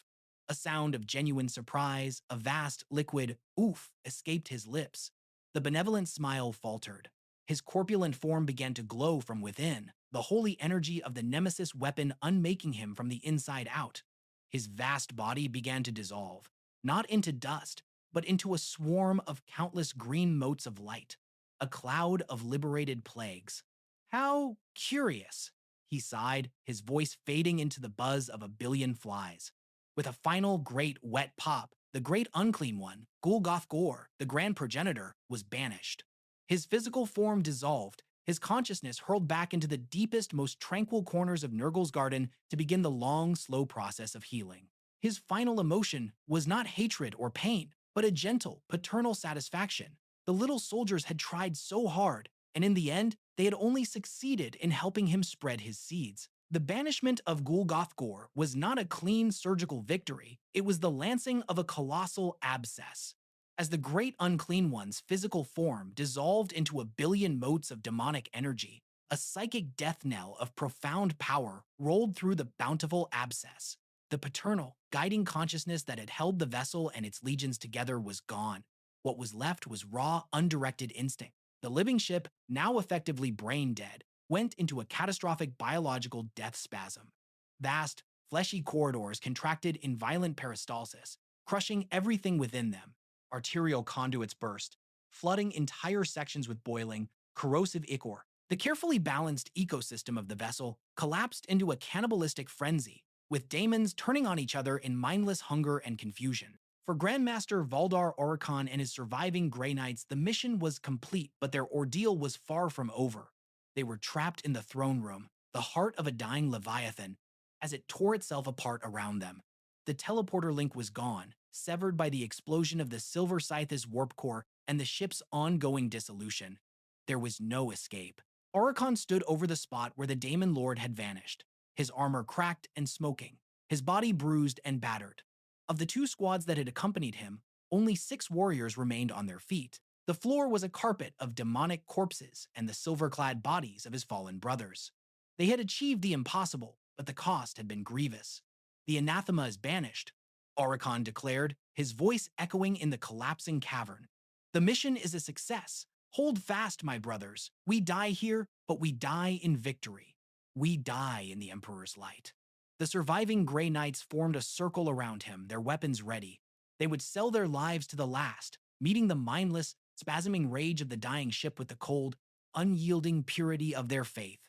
Speaker 1: A sound of genuine surprise, a vast, liquid oof escaped his lips. The benevolent smile faltered. His corpulent form began to glow from within, the holy energy of the nemesis weapon unmaking him from the inside out. His vast body began to dissolve, not into dust, but into a swarm of countless green motes of light, a cloud of liberated plagues. How curious, he sighed, his voice fading into the buzz of a billion flies. With a final great wet pop, the great Unclean One, Golgothgor, the Grand Progenitor, was banished. His physical form dissolved, his consciousness hurled back into the deepest, most tranquil corners of Nurgle's garden to begin the long, slow process of healing. His final emotion was not hatred or pain, but a gentle, paternal satisfaction. The little soldiers had tried so hard, and in the end, they had only succeeded in helping him spread his seeds. The banishment of Golgothgor was not a clean surgical victory, it was the lancing of a colossal abscess. As the great Unclean One's physical form dissolved into a billion motes of demonic energy, a psychic death knell of profound power rolled through the bountiful abscess. The paternal, guiding consciousness that had held the vessel and its legions together was gone. What was left was raw, undirected instinct. The living ship, now effectively brain dead, went into a catastrophic biological death spasm. Vast, fleshy corridors contracted in violent peristalsis, crushing everything within them. Arterial conduits burst, flooding entire sections with boiling, corrosive ichor. The carefully balanced ecosystem of the vessel collapsed into a cannibalistic frenzy, with daemons turning on each other in mindless hunger and confusion. For Grandmaster Valdar Oricon and his surviving Grey Knights, the mission was complete, but their ordeal was far from over. They were trapped in the throne room, the heart of a dying Leviathan, as it tore itself apart around them. The teleporter link was gone, severed by the explosion of the Silver Scythe's warp core and the ship's ongoing dissolution. There was no escape. Oricon stood over the spot where the Daemon Lord had vanished, his armor cracked and smoking, his body bruised and battered. Of the 2 squads that had accompanied him, only 6 warriors remained on their feet. The floor was a carpet of demonic corpses and the silver-clad bodies of his fallen brothers. They had achieved the impossible, but the cost had been grievous. The anathema is banished, Oricon declared, his voice echoing in the collapsing cavern. The mission is a success. Hold fast, my brothers. We die here, but we die in victory. We die in the Emperor's light. The surviving Grey Knights formed a circle around him, their weapons ready. They would sell their lives to the last, meeting the mindless, spasming rage of the dying ship with the cold, unyielding purity of their faith.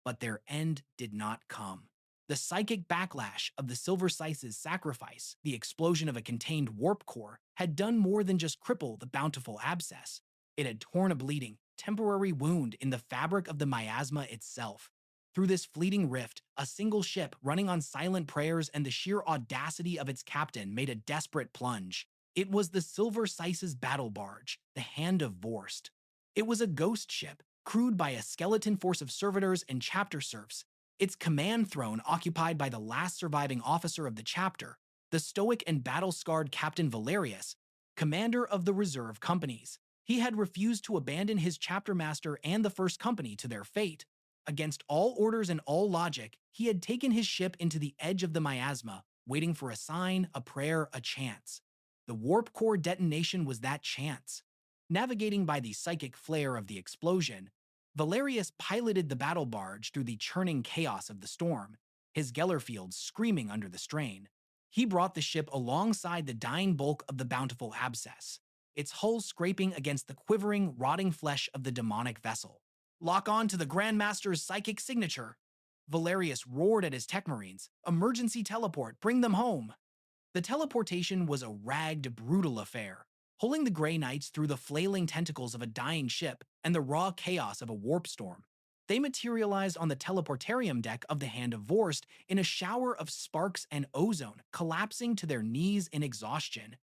Speaker 1: But their end did not come. The psychic backlash of the Silver Scythe's sacrifice, the explosion of a contained warp core, had done more than just cripple the bountiful abscess. It had torn a bleeding, temporary wound in the fabric of the miasma itself. Through this fleeting rift, a single ship running on silent prayers and the sheer audacity of its captain made a desperate plunge. It was the Silver Scythe's battle barge, the Hand of Vorst. It was a ghost ship, crewed by a skeleton force of servitors and chapter serfs, its command throne occupied by the last surviving officer of the chapter, the stoic and battle-scarred Captain Valerius, commander of the reserve companies. He had refused to abandon his chapter master and the first company to their fate. Against all orders and all logic, he had taken his ship into the edge of the miasma, waiting for a sign, a prayer, a chance. The warp core detonation was that chance. Navigating by the psychic flare of the explosion, Valerius piloted the battle barge through the churning chaos of the storm, his Gellerfields screaming under the strain. He brought the ship alongside the dying bulk of the bountiful abscess, its hull scraping against the quivering, rotting flesh of the demonic vessel. Lock on to the Grandmaster's psychic signature. Valerius roared at his tech marines. Emergency teleport, bring them home. The teleportation was a ragged, brutal affair, pulling the Grey Knights through the flailing tentacles of a dying ship and the raw chaos of a warp storm. They materialized on the teleportarium deck of the Hand of Vorst in a shower of sparks and ozone, collapsing to their knees in exhaustion.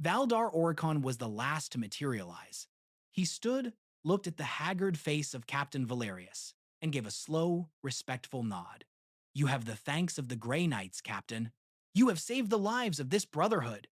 Speaker 1: Valdar Oricon was the last to materialize. He stood, looked at the haggard face of Captain Valerius, and gave a slow, respectful nod. You have the thanks of the Grey Knights, Captain. You have saved the lives of this brotherhood.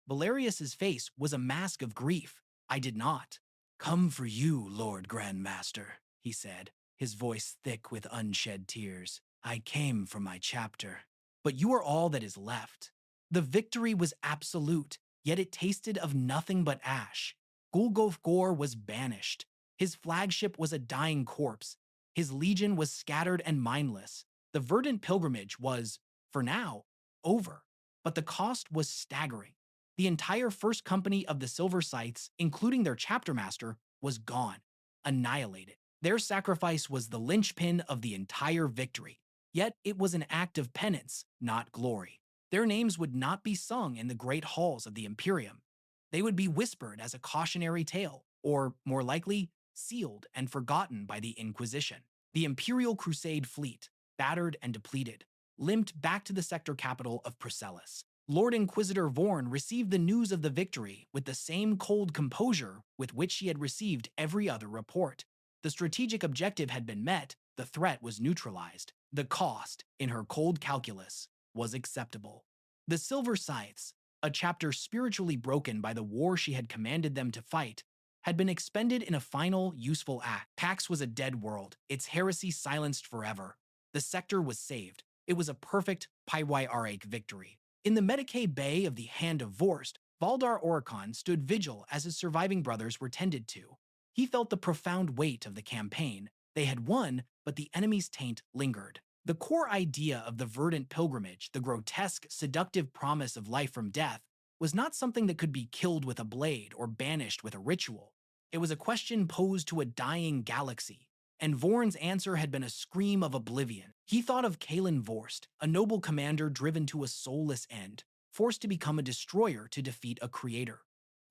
Speaker 1: Valerius's face was a mask of grief. I did not. Come for you, Lord Grandmaster, he said, his voice thick with unshed tears. I came for my chapter. But you are all that is left. The victory was absolute, yet it tasted of nothing but ash. Gulgoth Gore was banished. His flagship was a dying corpse. His legion was scattered and mindless. The Verdant Pilgrimage was, for now, over. But the cost was staggering. The entire first company of the Silver Scythes, including their chapter master, was gone, annihilated. Their sacrifice was the linchpin of the entire victory. Yet it was an act of penance, not glory. Their names would not be sung in the great halls of the Imperium. They would be whispered as a cautionary tale, or, more likely, sealed and forgotten by the Inquisition. The Imperial Crusade fleet, battered and depleted, limped back to the sector capital of Presellus. Lord Inquisitor Vorn received the news of the victory with the same cold composure with which he had received every other report. The strategic objective had been met, the threat was neutralized. The cost, in her cold calculus, was acceptable. The Silver Scythes, a chapter spiritually broken by the war she had commanded them to fight, had been expended in a final, useful act. Pax was a dead world, its heresy silenced forever. The sector was saved. It was a perfect Pyyraic victory. In the Medicae Bay of the Hand of Vorst, Valdar Oricon stood vigil as his surviving brothers were tended to. He felt the profound weight of the campaign. They had won, but the enemy's taint lingered. The core idea of the Verdant Pilgrimage, the grotesque, seductive promise of life from death, was not something that could be killed with a blade or banished with a ritual. It was a question posed to a dying galaxy, and Vorn's answer had been a scream of oblivion. He thought of Kalen Vorst, a noble commander driven to a soulless end, forced to become a destroyer to defeat a creator.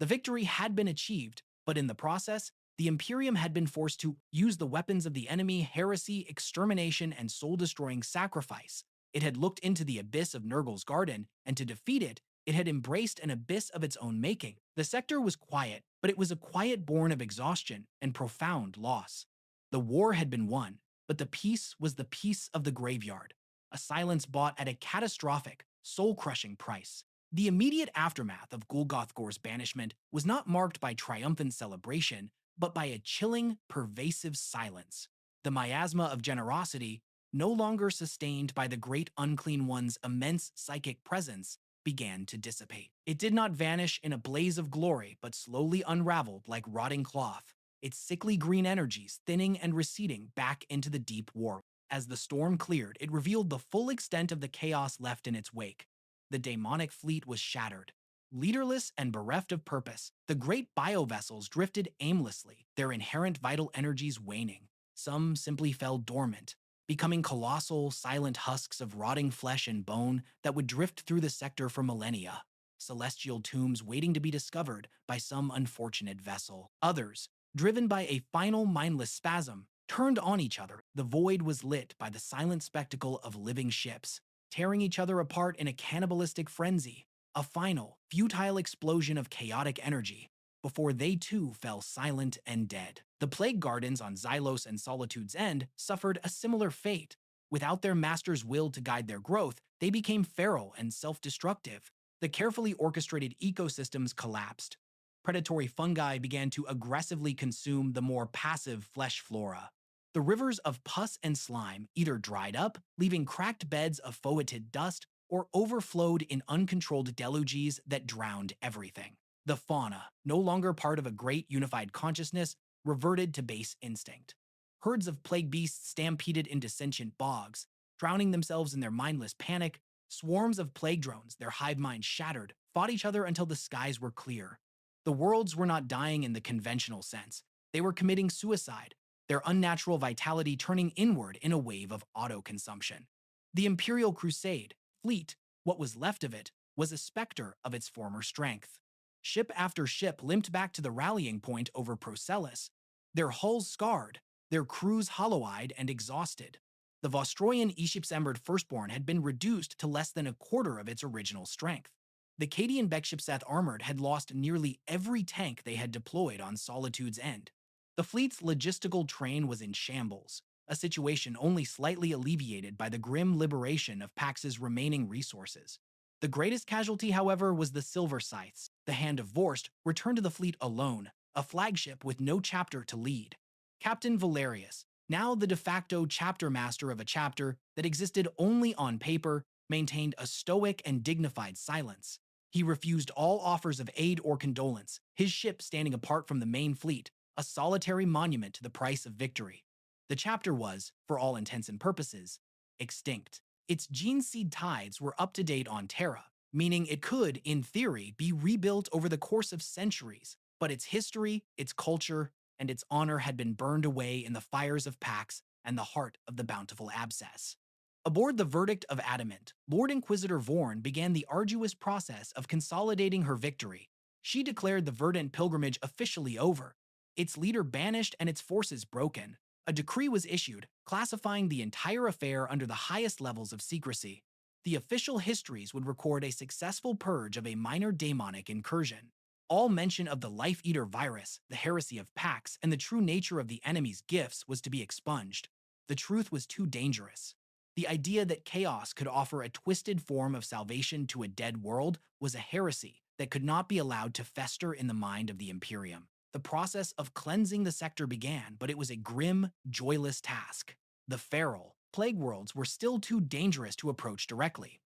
Speaker 1: The victory had been achieved, but in the process, the Imperium had been forced to use the weapons of the enemy, heresy, extermination, and soul-destroying sacrifice. It had looked into the abyss of Nurgle's garden, and to defeat it, it had embraced an abyss of its own making. The sector was quiet, but it was a quiet born of exhaustion and profound loss. The war had been won, but the peace was the peace of the graveyard, a silence bought at a catastrophic, soul-crushing price. The immediate aftermath of Gulgothgor's banishment was not marked by triumphant celebration, but by a chilling, pervasive silence. The miasma of generosity, no longer sustained by the great Unclean One's immense psychic presence, began to dissipate. It did not vanish in a blaze of glory, but slowly unraveled like rotting cloth, its sickly green energies thinning and receding back into the deep warp. As the storm cleared, it revealed the full extent of the chaos left in its wake. The daemonic fleet was shattered. Leaderless and bereft of purpose, the great biovessels drifted aimlessly, their inherent vital energies waning. Some simply fell dormant, becoming colossal, silent husks of rotting flesh and bone that would drift through the sector for millennia, celestial tombs waiting to be discovered by some unfortunate vessel. Others, driven by a final mindless spasm, turned on each other. The void was lit by the silent spectacle of living ships, tearing each other apart in a cannibalistic frenzy, a final, futile explosion of chaotic energy, before they too fell silent and dead. The Plague Gardens on Xylos and Solitude's End suffered a similar fate. Without their master's will to guide their growth, they became feral and self-destructive. The carefully orchestrated ecosystems collapsed. Predatory fungi began to aggressively consume the more passive flesh flora. The rivers of pus and slime either dried up, leaving cracked beds of foetid dust, or overflowed in uncontrolled deluges that drowned everything. The fauna, no longer part of a great unified consciousness, reverted to base instinct. Herds of plague beasts stampeded into sentient bogs, drowning themselves in their mindless panic. Swarms of plague drones, their hive minds shattered, fought each other until the skies were clear. The worlds were not dying in the conventional sense. They were committing suicide, their unnatural vitality turning inward in a wave of auto-consumption. The Imperial Crusade, fleet, what was left of it, was a specter of its former strength. Ship after ship limped back to the rallying point over Procellus, their hulls scarred, their crews hollow-eyed and exhausted. The Vostroyan Ishipsembered Firstborn had been reduced to less than a quarter of its original strength. The Cadian Bekshipseth Armored had lost nearly every tank they had deployed on Solitude's End. The fleet's logistical train was in shambles, a situation only slightly alleviated by the grim liberation of Pax's remaining resources. The greatest casualty, however, was the Silver Scythes. The Hand of Vorst returned to the fleet alone, a flagship with no chapter to lead. Captain Valerius, now the de facto chapter master of a chapter that existed only on paper, maintained a stoic and dignified silence. He refused all offers of aid or condolence, his ship standing apart from the main fleet, a solitary monument to the price of victory. The chapter was, for all intents and purposes, extinct. Its gene seed tides were up to date on Terra, meaning it could, in theory, be rebuilt over the course of centuries, but its history, its culture, and its honor had been burned away in the fires of Pax and the heart of the bountiful abscess. Aboard the Verdict of Adamant, Lord Inquisitor Vorn began the arduous process of consolidating her victory. She declared the Verdant Pilgrimage officially over, its leader banished and its forces broken. A decree was issued, classifying the entire affair under the highest levels of secrecy. The official histories would record a successful purge of a minor daemonic incursion. All mention of the Life-Eater virus, the heresy of Pax, and the true nature of the enemy's gifts was to be expunged. The truth was too dangerous. The idea that chaos could offer a twisted form of salvation to a dead world was a heresy that could not be allowed to fester in the mind of the Imperium. The process of cleansing the sector began, but it was a grim, joyless task. The feral, plague worlds were still too dangerous to approach directly.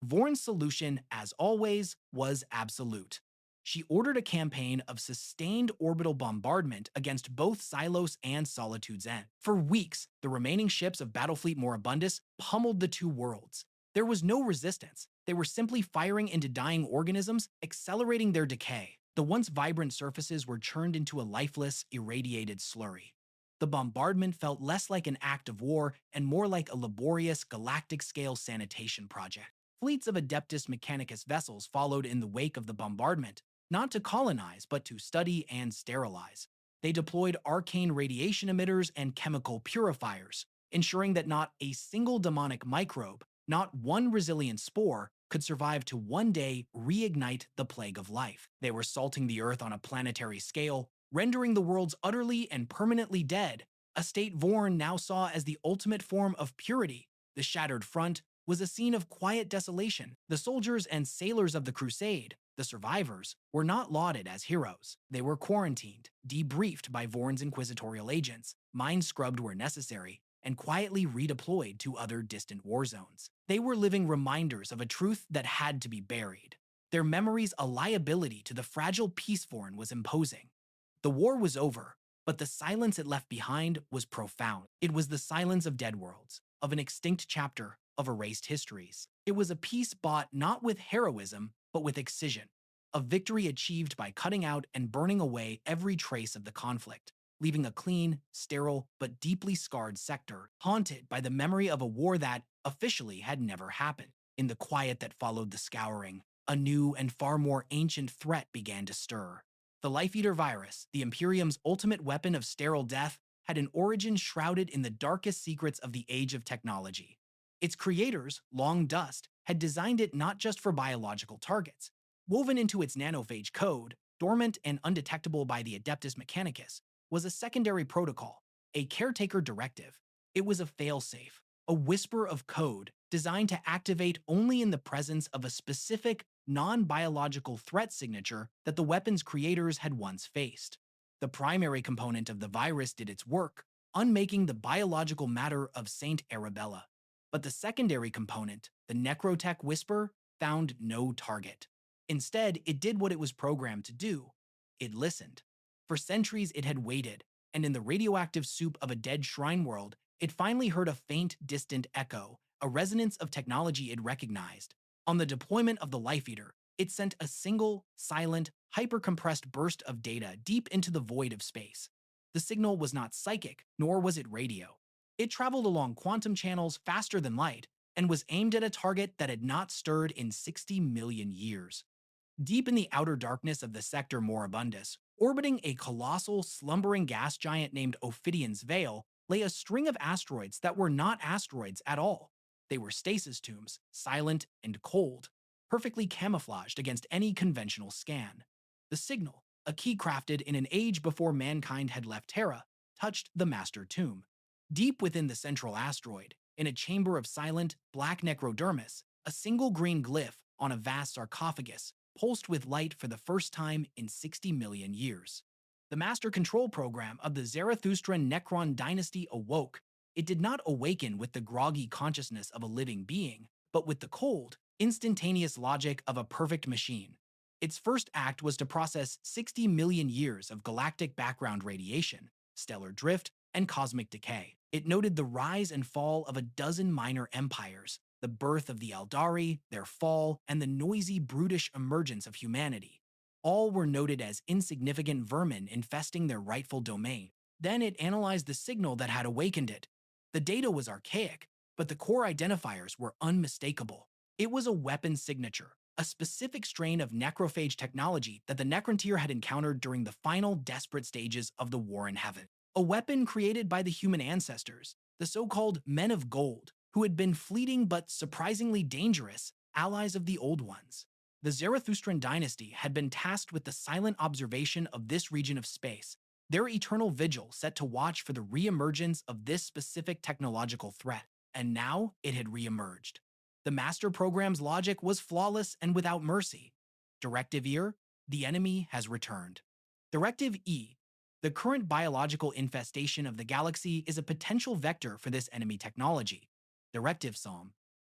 Speaker 1: Vorn's solution, as always, was absolute. She ordered a campaign of sustained orbital bombardment against both Xylos and Solitude's End. For weeks, the remaining ships of Battlefleet Moribundus pummeled the two worlds. There was no resistance. They were simply firing into dying organisms, accelerating their decay. The once vibrant surfaces were churned into a lifeless, irradiated slurry. The bombardment felt less like an act of war and more like a laborious, galactic-scale sanitation project. Fleets of Adeptus Mechanicus vessels followed in the wake of the bombardment, not to colonize but to study and sterilize. They deployed arcane radiation emitters and chemical purifiers, ensuring that not a single demonic microbe, not one resilient spore, could survive to one day reignite the plague of life. They were salting the Earth on a planetary scale, rendering the worlds utterly and permanently dead, a state Vorn now saw as the ultimate form of purity. The shattered front was a scene of quiet desolation. The soldiers and sailors of the Crusade, the survivors, were not lauded as heroes. They were quarantined, debriefed by Vorn's inquisitorial agents, mind-scrubbed where necessary, and quietly redeployed to other distant war zones. They were living reminders of a truth that had to be buried. Their memories a liability to the fragile peace Vorn was imposing. The war was over, but the silence it left behind was profound. It was the silence of dead worlds, of an extinct chapter, of erased histories. It was a peace bought not with heroism, but with excision, a victory achieved by cutting out and burning away every trace of the conflict, leaving a clean, sterile, but deeply scarred sector, haunted by the memory of a war that, officially, had never happened. In the quiet that followed the scouring, a new and far more ancient threat began to stir. The Life Eater virus, the Imperium's ultimate weapon of sterile death, had an origin shrouded in the darkest secrets of the age of technology. Its creators, Long Dust, had designed it not just for biological targets. Woven into its nanophage code, dormant and undetectable by the Adeptus Mechanicus, was a secondary protocol, a caretaker directive. It was a failsafe, a whisper of code designed to activate only in the presence of a specific, non-biological threat signature that the weapon's creators had once faced. The primary component of the virus did its work, unmaking the biological matter of Saint Arabella. But the secondary component, the Necrotech Whisper, found no target. Instead, it did what it was programmed to do. It listened. For centuries it had waited, and in the radioactive soup of a dead shrine world, it finally heard a faint, distant echo, a resonance of technology it recognized. On the deployment of the Life Eater, it sent a single, silent, hyper-compressed burst of data deep into the void of space. The signal was not psychic, nor was it radio. It traveled along quantum channels faster than light and was aimed at a target that had not stirred in 60 million years. Deep in the outer darkness of the Sector Moribundus, orbiting a colossal, slumbering gas giant named Ophidion's Veil, lay a string of asteroids that were not asteroids at all. They were stasis tombs, silent and cold, perfectly camouflaged against any conventional scan. The signal, a key crafted in an age before mankind had left Terra, touched the master tomb. Deep within the central asteroid, in a chamber of silent, black necrodermis, a single green glyph on a vast sarcophagus pulsed with light for the first time in 60 million years. The master control program of the Zarathustran Necron dynasty awoke. It did not awaken with the groggy consciousness of a living being, but with the cold, instantaneous logic of a perfect machine. Its first act was to process 60 million years of galactic background radiation, stellar drift, and cosmic decay. It noted the rise and fall of a dozen minor empires, the birth of the Eldari, their fall, and the noisy, brutish emergence of humanity. All were noted as insignificant vermin infesting their rightful domain. Then it analyzed the signal that had awakened it. The data was archaic, but the core identifiers were unmistakable. It was a weapon signature, a specific strain of necrophage technology that the Necrontyr had encountered during the final desperate stages of the War in Heaven. A weapon created by the human ancestors, the so-called Men of Gold, who had been fleeting but surprisingly dangerous allies of the Old Ones. The Zarathustran dynasty had been tasked with the silent observation of this region of space, their eternal vigil set to watch for the re-emergence of this specific technological threat, and now it had re-emerged. The master program's logic was flawless and without mercy. Directive Ear, the enemy has returned. Directive E, the current biological infestation of the galaxy is a potential vector for this enemy technology. Directive Psalm,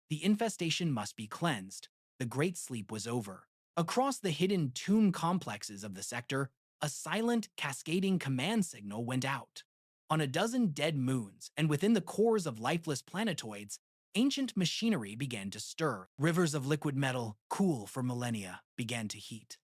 Speaker 1: the infestation must be cleansed. The Great Sleep was over. Across the hidden tomb complexes of the sector, a silent, cascading command signal went out. On a dozen dead moons and within the cores of lifeless planetoids, Ancient machinery began to stir. Rivers of liquid metal, cool for millennia, began to heat.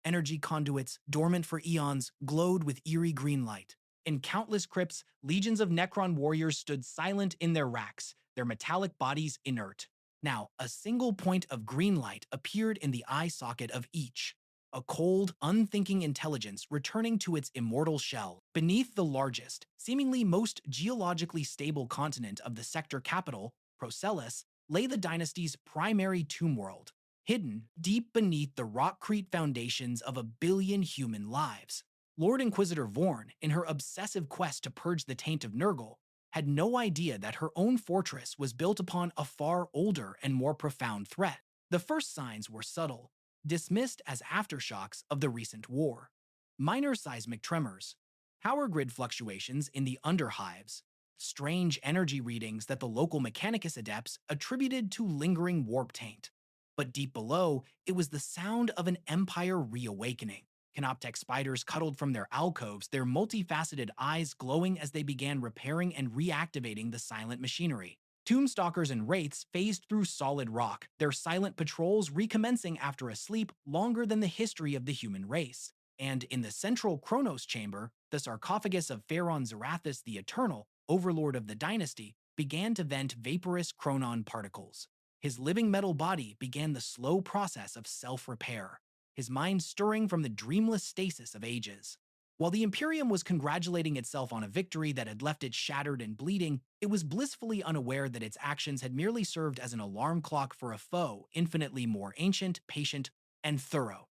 Speaker 1: Energy conduits, dormant for eons, glowed with eerie green light. In countless crypts, legions of Necron warriors stood silent in their racks, their metallic bodies inert. Now, a single point of green light appeared in the eye socket of each, a cold, unthinking intelligence returning to its immortal shell. Beneath the largest, seemingly most geologically stable continent of the sector capital, Procellus, lay the dynasty's primary tomb world, hidden deep beneath the rockcrete foundations of a billion human lives. Lord Inquisitor Vorn, in her obsessive quest to purge the taint of Nurgle, had no idea that her own fortress was built upon a far older and more profound threat. The first signs were subtle, dismissed as aftershocks of the recent war. Minor seismic tremors, power grid fluctuations in the underhives, strange energy readings that the local Mechanicus adepts attributed to lingering warp taint. But deep below, it was the sound of an empire reawakening. Canoptech spiders cuddled from their alcoves, their multifaceted eyes glowing as they began repairing and reactivating the silent machinery. Tombstalkers and wraiths phased through solid rock, their silent patrols recommencing after a sleep longer than the history of the human race. And in the central Chronos chamber, the sarcophagus of Pharaon Zarathus the Eternal, overlord of the dynasty, began to vent vaporous chronon particles. His living metal body began the slow process of self-repair, his mind stirring from the dreamless stasis of ages. While the Imperium was congratulating itself on a victory that had left it shattered and bleeding, it was blissfully unaware that its actions had merely served as an alarm clock for a foe infinitely more ancient, patient, and thorough.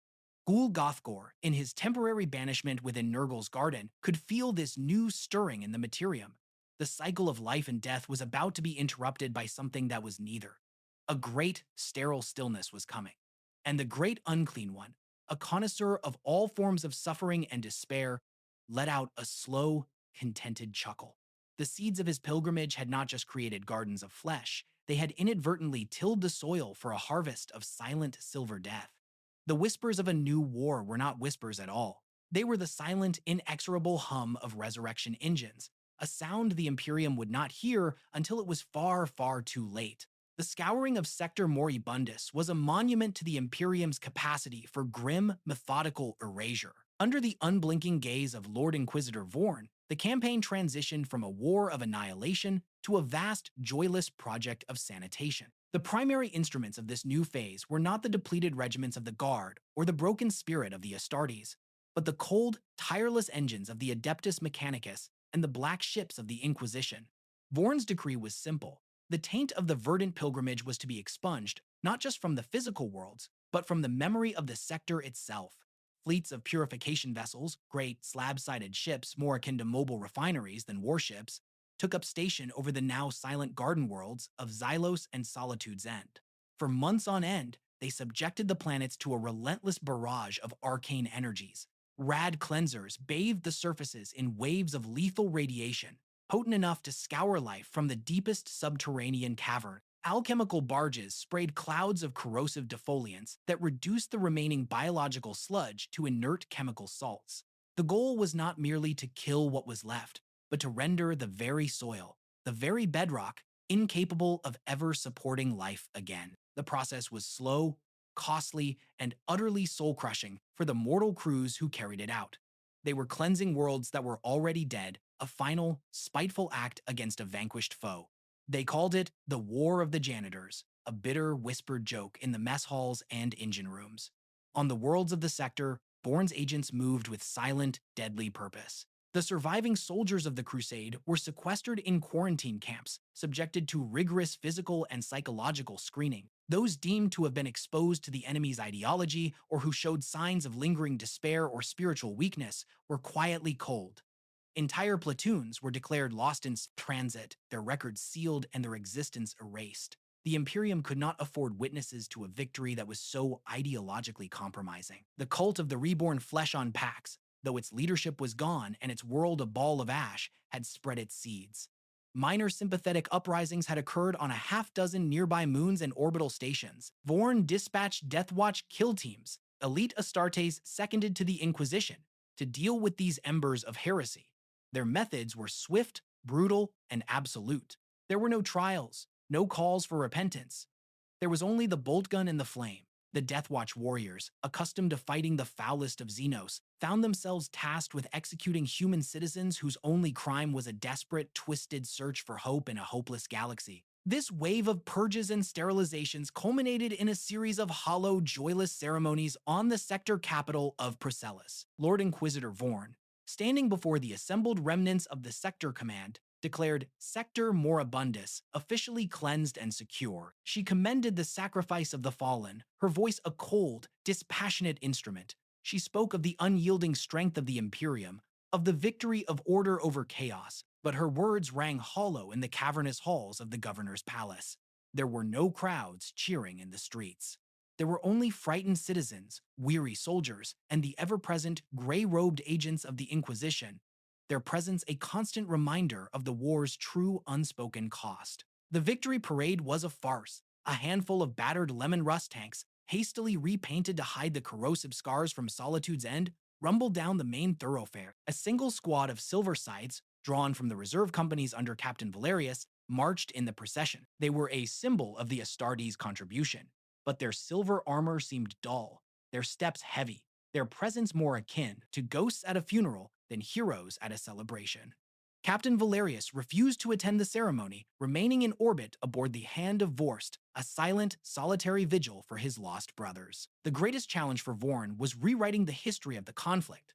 Speaker 1: Ghoul Gothgor, in his temporary banishment within Nurgle's garden, could feel this new stirring in the Materium. The cycle of life and death was about to be interrupted by something that was neither. A great, sterile stillness was coming. And the great Unclean One, a connoisseur of all forms of suffering and despair, let out a slow, contented chuckle. The seeds of his pilgrimage had not just created gardens of flesh, they had inadvertently tilled the soil for a harvest of silent silver death. The whispers of a new war were not whispers at all. They were the silent, inexorable hum of resurrection engines, a sound the Imperium would not hear until it was far, far too late. The scouring of Sector Moribundus was a monument to the Imperium's capacity for grim, methodical erasure. Under the unblinking gaze of Lord Inquisitor Vorn, the campaign transitioned from a war of annihilation to a vast, joyless project of sanitation. The primary instruments of this new phase were not the depleted regiments of the Guard or the broken spirit of the Astartes, but the cold, tireless engines of the Adeptus Mechanicus and the black ships of the Inquisition. Vorn's decree was simple. The taint of the Verdant Pilgrimage was to be expunged, not just from the physical worlds, but from the memory of the sector itself. Fleets of purification vessels, great slab-sided ships more akin to mobile refineries than warships, took up station over the now silent garden worlds of Xylos and Solitude's End. For months on end, they subjected the planets to a relentless barrage of arcane energies. Rad cleansers bathed the surfaces in waves of lethal radiation, potent enough to scour life from the deepest subterranean cavern. Alchemical barges sprayed clouds of corrosive defoliants that reduced the remaining biological sludge to inert chemical salts. The goal was not merely to kill what was left, but to render the very soil, the very bedrock, incapable of ever supporting life again. The process was slow, costly, and utterly soul-crushing for the mortal crews who carried it out. They were cleansing worlds that were already dead, a final, spiteful act against a vanquished foe. They called it the War of the Janitors, a bitter, whispered joke in the mess halls and engine rooms. On the worlds of the sector, Bourne's agents moved with silent, deadly purpose. The surviving soldiers of the Crusade were sequestered in quarantine camps, subjected to rigorous physical and psychological screening. Those deemed to have been exposed to the enemy's ideology or who showed signs of lingering despair or spiritual weakness were quietly culled. Entire platoons were declared lost in transit, their records sealed and their existence erased. The Imperium could not afford witnesses to a victory that was so ideologically compromising. The cult of the reborn flesh on Pax, though its leadership was gone and its world a ball of ash, had spread its seeds. Minor sympathetic uprisings had occurred on a half-dozen nearby moons and orbital stations. Vorn dispatched Deathwatch kill teams, elite Astartes seconded to the Inquisition, to deal with these embers of heresy. Their methods were swift, brutal, and absolute. There were no trials, no calls for repentance. There was only the bolt gun and the flame. The Deathwatch warriors, accustomed to fighting the foulest of Xenos, found themselves tasked with executing human citizens whose only crime was a desperate, twisted search for hope in a hopeless galaxy. This wave of purges and sterilizations culminated in a series of hollow, joyless ceremonies on the sector capital of Procellus. Lord Inquisitor Vorn, standing before the assembled remnants of the sector command, declared Sector Moribundus officially cleansed and secure. She commended the sacrifice of the fallen, her voice a cold, dispassionate instrument. She spoke of the unyielding strength of the Imperium, of the victory of order over chaos, but her words rang hollow in the cavernous halls of the governor's palace. There were no crowds cheering in the streets. There were only frightened citizens, weary soldiers, and the ever-present, gray-robed agents of the Inquisition, their presence a constant reminder of the war's true unspoken cost. The victory parade was a farce, a handful of battered lemon rust tanks, hastily repainted to hide the corrosive scars from Solitude's End, rumbled down the main thoroughfare. A single squad of silver scythes, drawn from the reserve companies under Captain Valerius, marched in the procession. They were a symbol of the Astartes' contribution, but their silver armor seemed dull, their steps heavy, their presence more akin to ghosts at a funeral than heroes at a celebration. Captain Valerius refused to attend the ceremony, remaining in orbit aboard the Hand of Vorst, a silent, solitary vigil for his lost brothers. The greatest challenge for Vorn was rewriting the history of the conflict.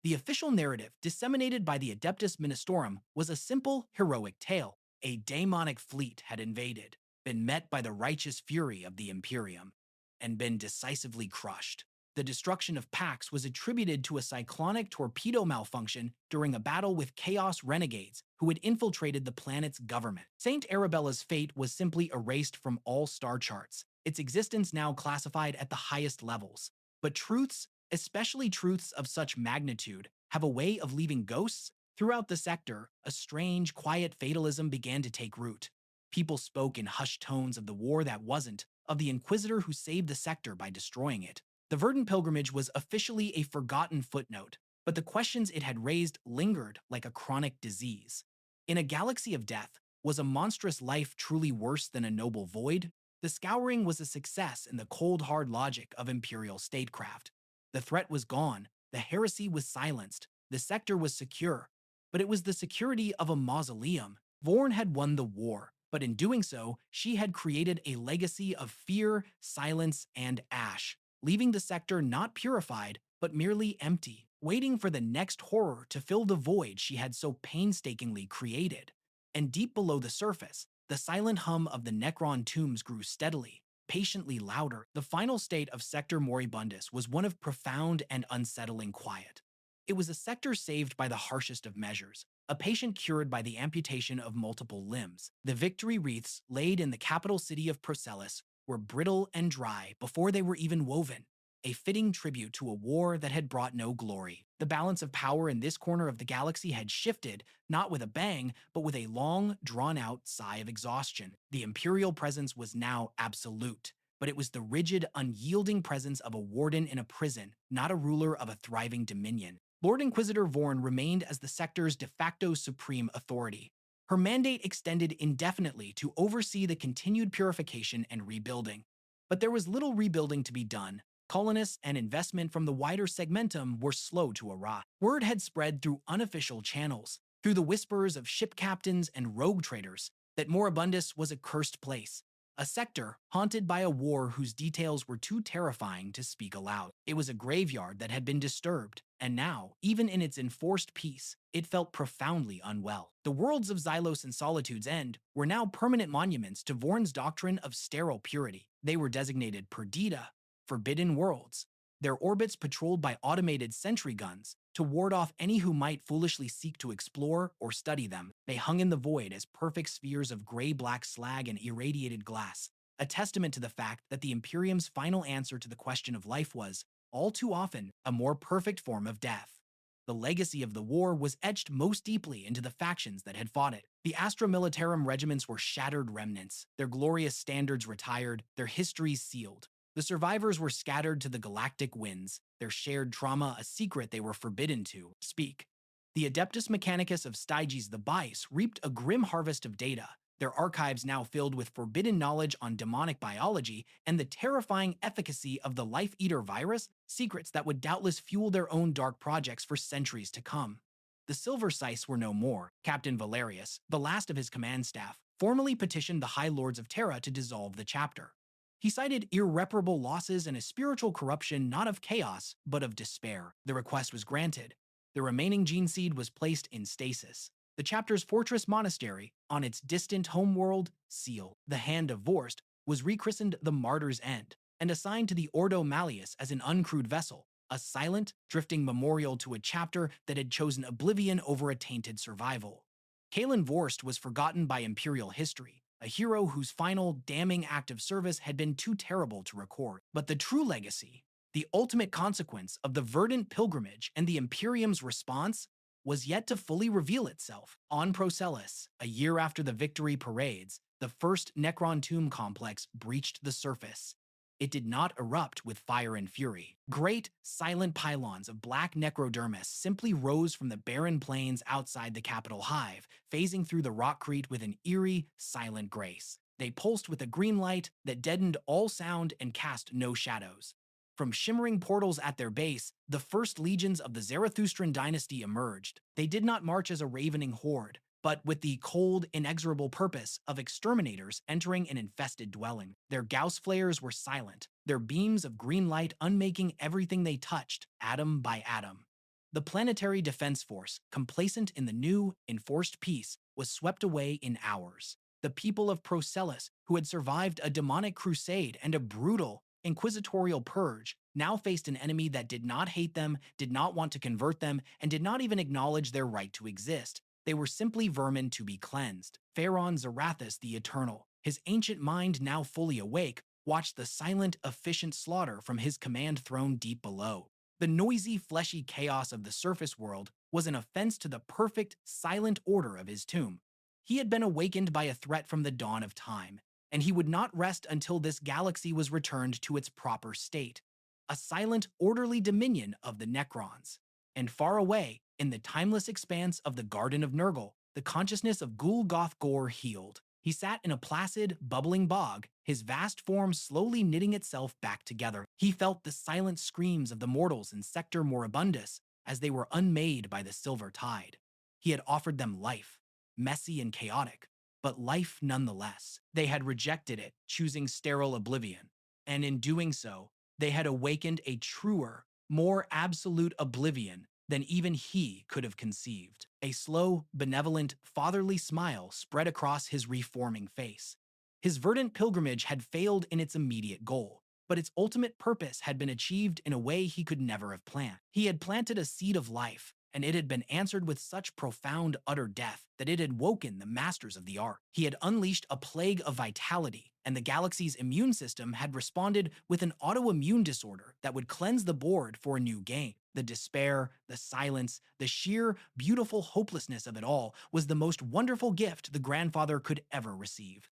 Speaker 1: The official narrative, disseminated by the Adeptus Ministorum, was a simple, heroic tale. A daemonic fleet had invaded, been met by the righteous fury of the Imperium, and been decisively crushed. The destruction of Pax was attributed to a cyclonic torpedo malfunction during a battle with Chaos renegades who had infiltrated the planet's government. Saint Arabella's fate was simply erased from all star charts, its existence now classified at the highest levels. But truths, especially truths of such magnitude, have a way of leaving ghosts. Throughout the sector, a strange, quiet fatalism began to take root. People spoke in hushed tones of the war that wasn't, of the Inquisitor who saved the sector by destroying it. The Verdant Pilgrimage was officially a forgotten footnote, but the questions it had raised lingered like a chronic disease. In a galaxy of death, was a monstrous life truly worse than a noble void? The scouring was a success in the cold hard logic of imperial statecraft. The threat was gone, the heresy was silenced, the sector was secure, but it was the security of a mausoleum. Vorn had won the war, but in doing so, she had created a legacy of fear, silence, and ash, leaving the sector not purified, but merely empty, waiting for the next horror to fill the void she had so painstakingly created. And deep below the surface, the silent hum of the Necron tombs grew steadily, patiently louder. The final state of Sector Moribundus was one of profound and unsettling quiet. It was a sector saved by the harshest of measures, a patient cured by the amputation of multiple limbs. The victory wreaths laid in the capital city of Procellus were brittle and dry before they were even woven, a fitting tribute to a war that had brought no glory. The balance of power in this corner of the galaxy had shifted, not with a bang, but with a long, drawn-out sigh of exhaustion. The Imperial presence was now absolute, but it was the rigid, unyielding presence of a warden in a prison, not a ruler of a thriving dominion. Lord Inquisitor Vorn remained as the sector's de facto supreme authority. Her mandate extended indefinitely to oversee the continued purification and rebuilding. But there was little rebuilding to be done. Colonists and investment from the wider segmentum were slow to arrive. Word had spread through unofficial channels, through the whispers of ship captains and rogue traders, that Moribundus was a cursed place, a sector haunted by a war whose details were too terrifying to speak aloud. It was a graveyard that had been disturbed, and now, even in its enforced peace, it felt profoundly unwell. The worlds of Xylos and Solitude's End were now permanent monuments to Vorn's doctrine of sterile purity. They were designated Perdita, forbidden worlds, their orbits patrolled by automated sentry guns to ward off any who might foolishly seek to explore or study them. They hung in the void as perfect spheres of gray-black slag and irradiated glass, a testament to the fact that the Imperium's final answer to the question of life was, all too often, a more perfect form of death. The legacy of the war was etched most deeply into the factions that had fought it. The Astra Militarum regiments were shattered remnants, their glorious standards retired, their histories sealed. The survivors were scattered to the galactic winds, their shared trauma a secret they were forbidden to speak. The Adeptus Mechanicus of Styges the Bice reaped a grim harvest of data, their archives now filled with forbidden knowledge on demonic biology and the terrifying efficacy of the Life Eater virus, secrets that would doubtless fuel their own dark projects for centuries to come. The Silver Sice were no more. Captain Valerius, the last of his command staff, formally petitioned the High Lords of Terra to dissolve the chapter. He cited irreparable losses and a spiritual corruption not of chaos, but of despair. The request was granted. The remaining gene seed was placed in stasis. The chapter's fortress monastery, on its distant homeworld, Seal, the Hand of Vorst, was rechristened the Martyr's End and assigned to the Ordo Malleus as an uncrewed vessel, a silent, drifting memorial to a chapter that had chosen oblivion over a tainted survival. Kalen Vorst was forgotten by Imperial history, a hero whose final, damning act of service had been too terrible to record. But the true legacy, the ultimate consequence of the Verdant Pilgrimage and the Imperium's response, was yet to fully reveal itself. On Procellus, a year after the victory parades, the first Necron tomb complex breached the surface. It did not erupt with fire and fury. Great, silent pylons of black necrodermis simply rose from the barren plains outside the capital hive, phasing through the rockcrete with an eerie, silent grace. They pulsed with a green light that deadened all sound and cast no shadows. From shimmering portals at their base, the first legions of the Zarathustran dynasty emerged. They did not march as a ravening horde, but with the cold, inexorable purpose of exterminators entering an infested dwelling. Their Gauss flares were silent, their beams of green light unmaking everything they touched, atom by atom. The planetary defense force, complacent in the new, enforced peace, was swept away in hours. The people of Procellus, who had survived a demonic crusade and a brutal, inquisitorial purge, now faced an enemy that did not hate them, did not want to convert them, and did not even acknowledge their right to exist. They were simply vermin to be cleansed. Pharaon Zarathus the Eternal, his ancient mind now fully awake, watched the silent, efficient slaughter from his command throne deep below. The noisy, fleshy chaos of the surface world was an offense to the perfect, silent order of his tomb. He had been awakened by a threat from the dawn of time, and he would not rest until this galaxy was returned to its proper state, a silent, orderly dominion of the Necrons. And far away, in the timeless expanse of the Garden of Nurgle, the consciousness of Gul-Goth Gore healed. He sat in a placid, bubbling bog, his vast form slowly knitting itself back together. He felt the silent screams of the mortals in Sector Moribundus as they were unmade by the silver tide. He had offered them life, messy and chaotic, but life nonetheless. They had rejected it, choosing sterile oblivion. And in doing so, they had awakened a truer, more absolute oblivion than even he could have conceived. A slow, benevolent, fatherly smile spread across his reforming face. His verdant pilgrimage had failed in its immediate goal, but its ultimate purpose had been achieved in a way he could never have planned. He had planted a seed of life, and it had been answered with such profound, utter death that it had woken the masters of the art. He had unleashed a plague of vitality, and the galaxy's immune system had responded with an autoimmune disorder that would cleanse the board for a new game. The despair, the silence, the sheer, beautiful hopelessness of it all was the most wonderful gift the grandfather could ever receive.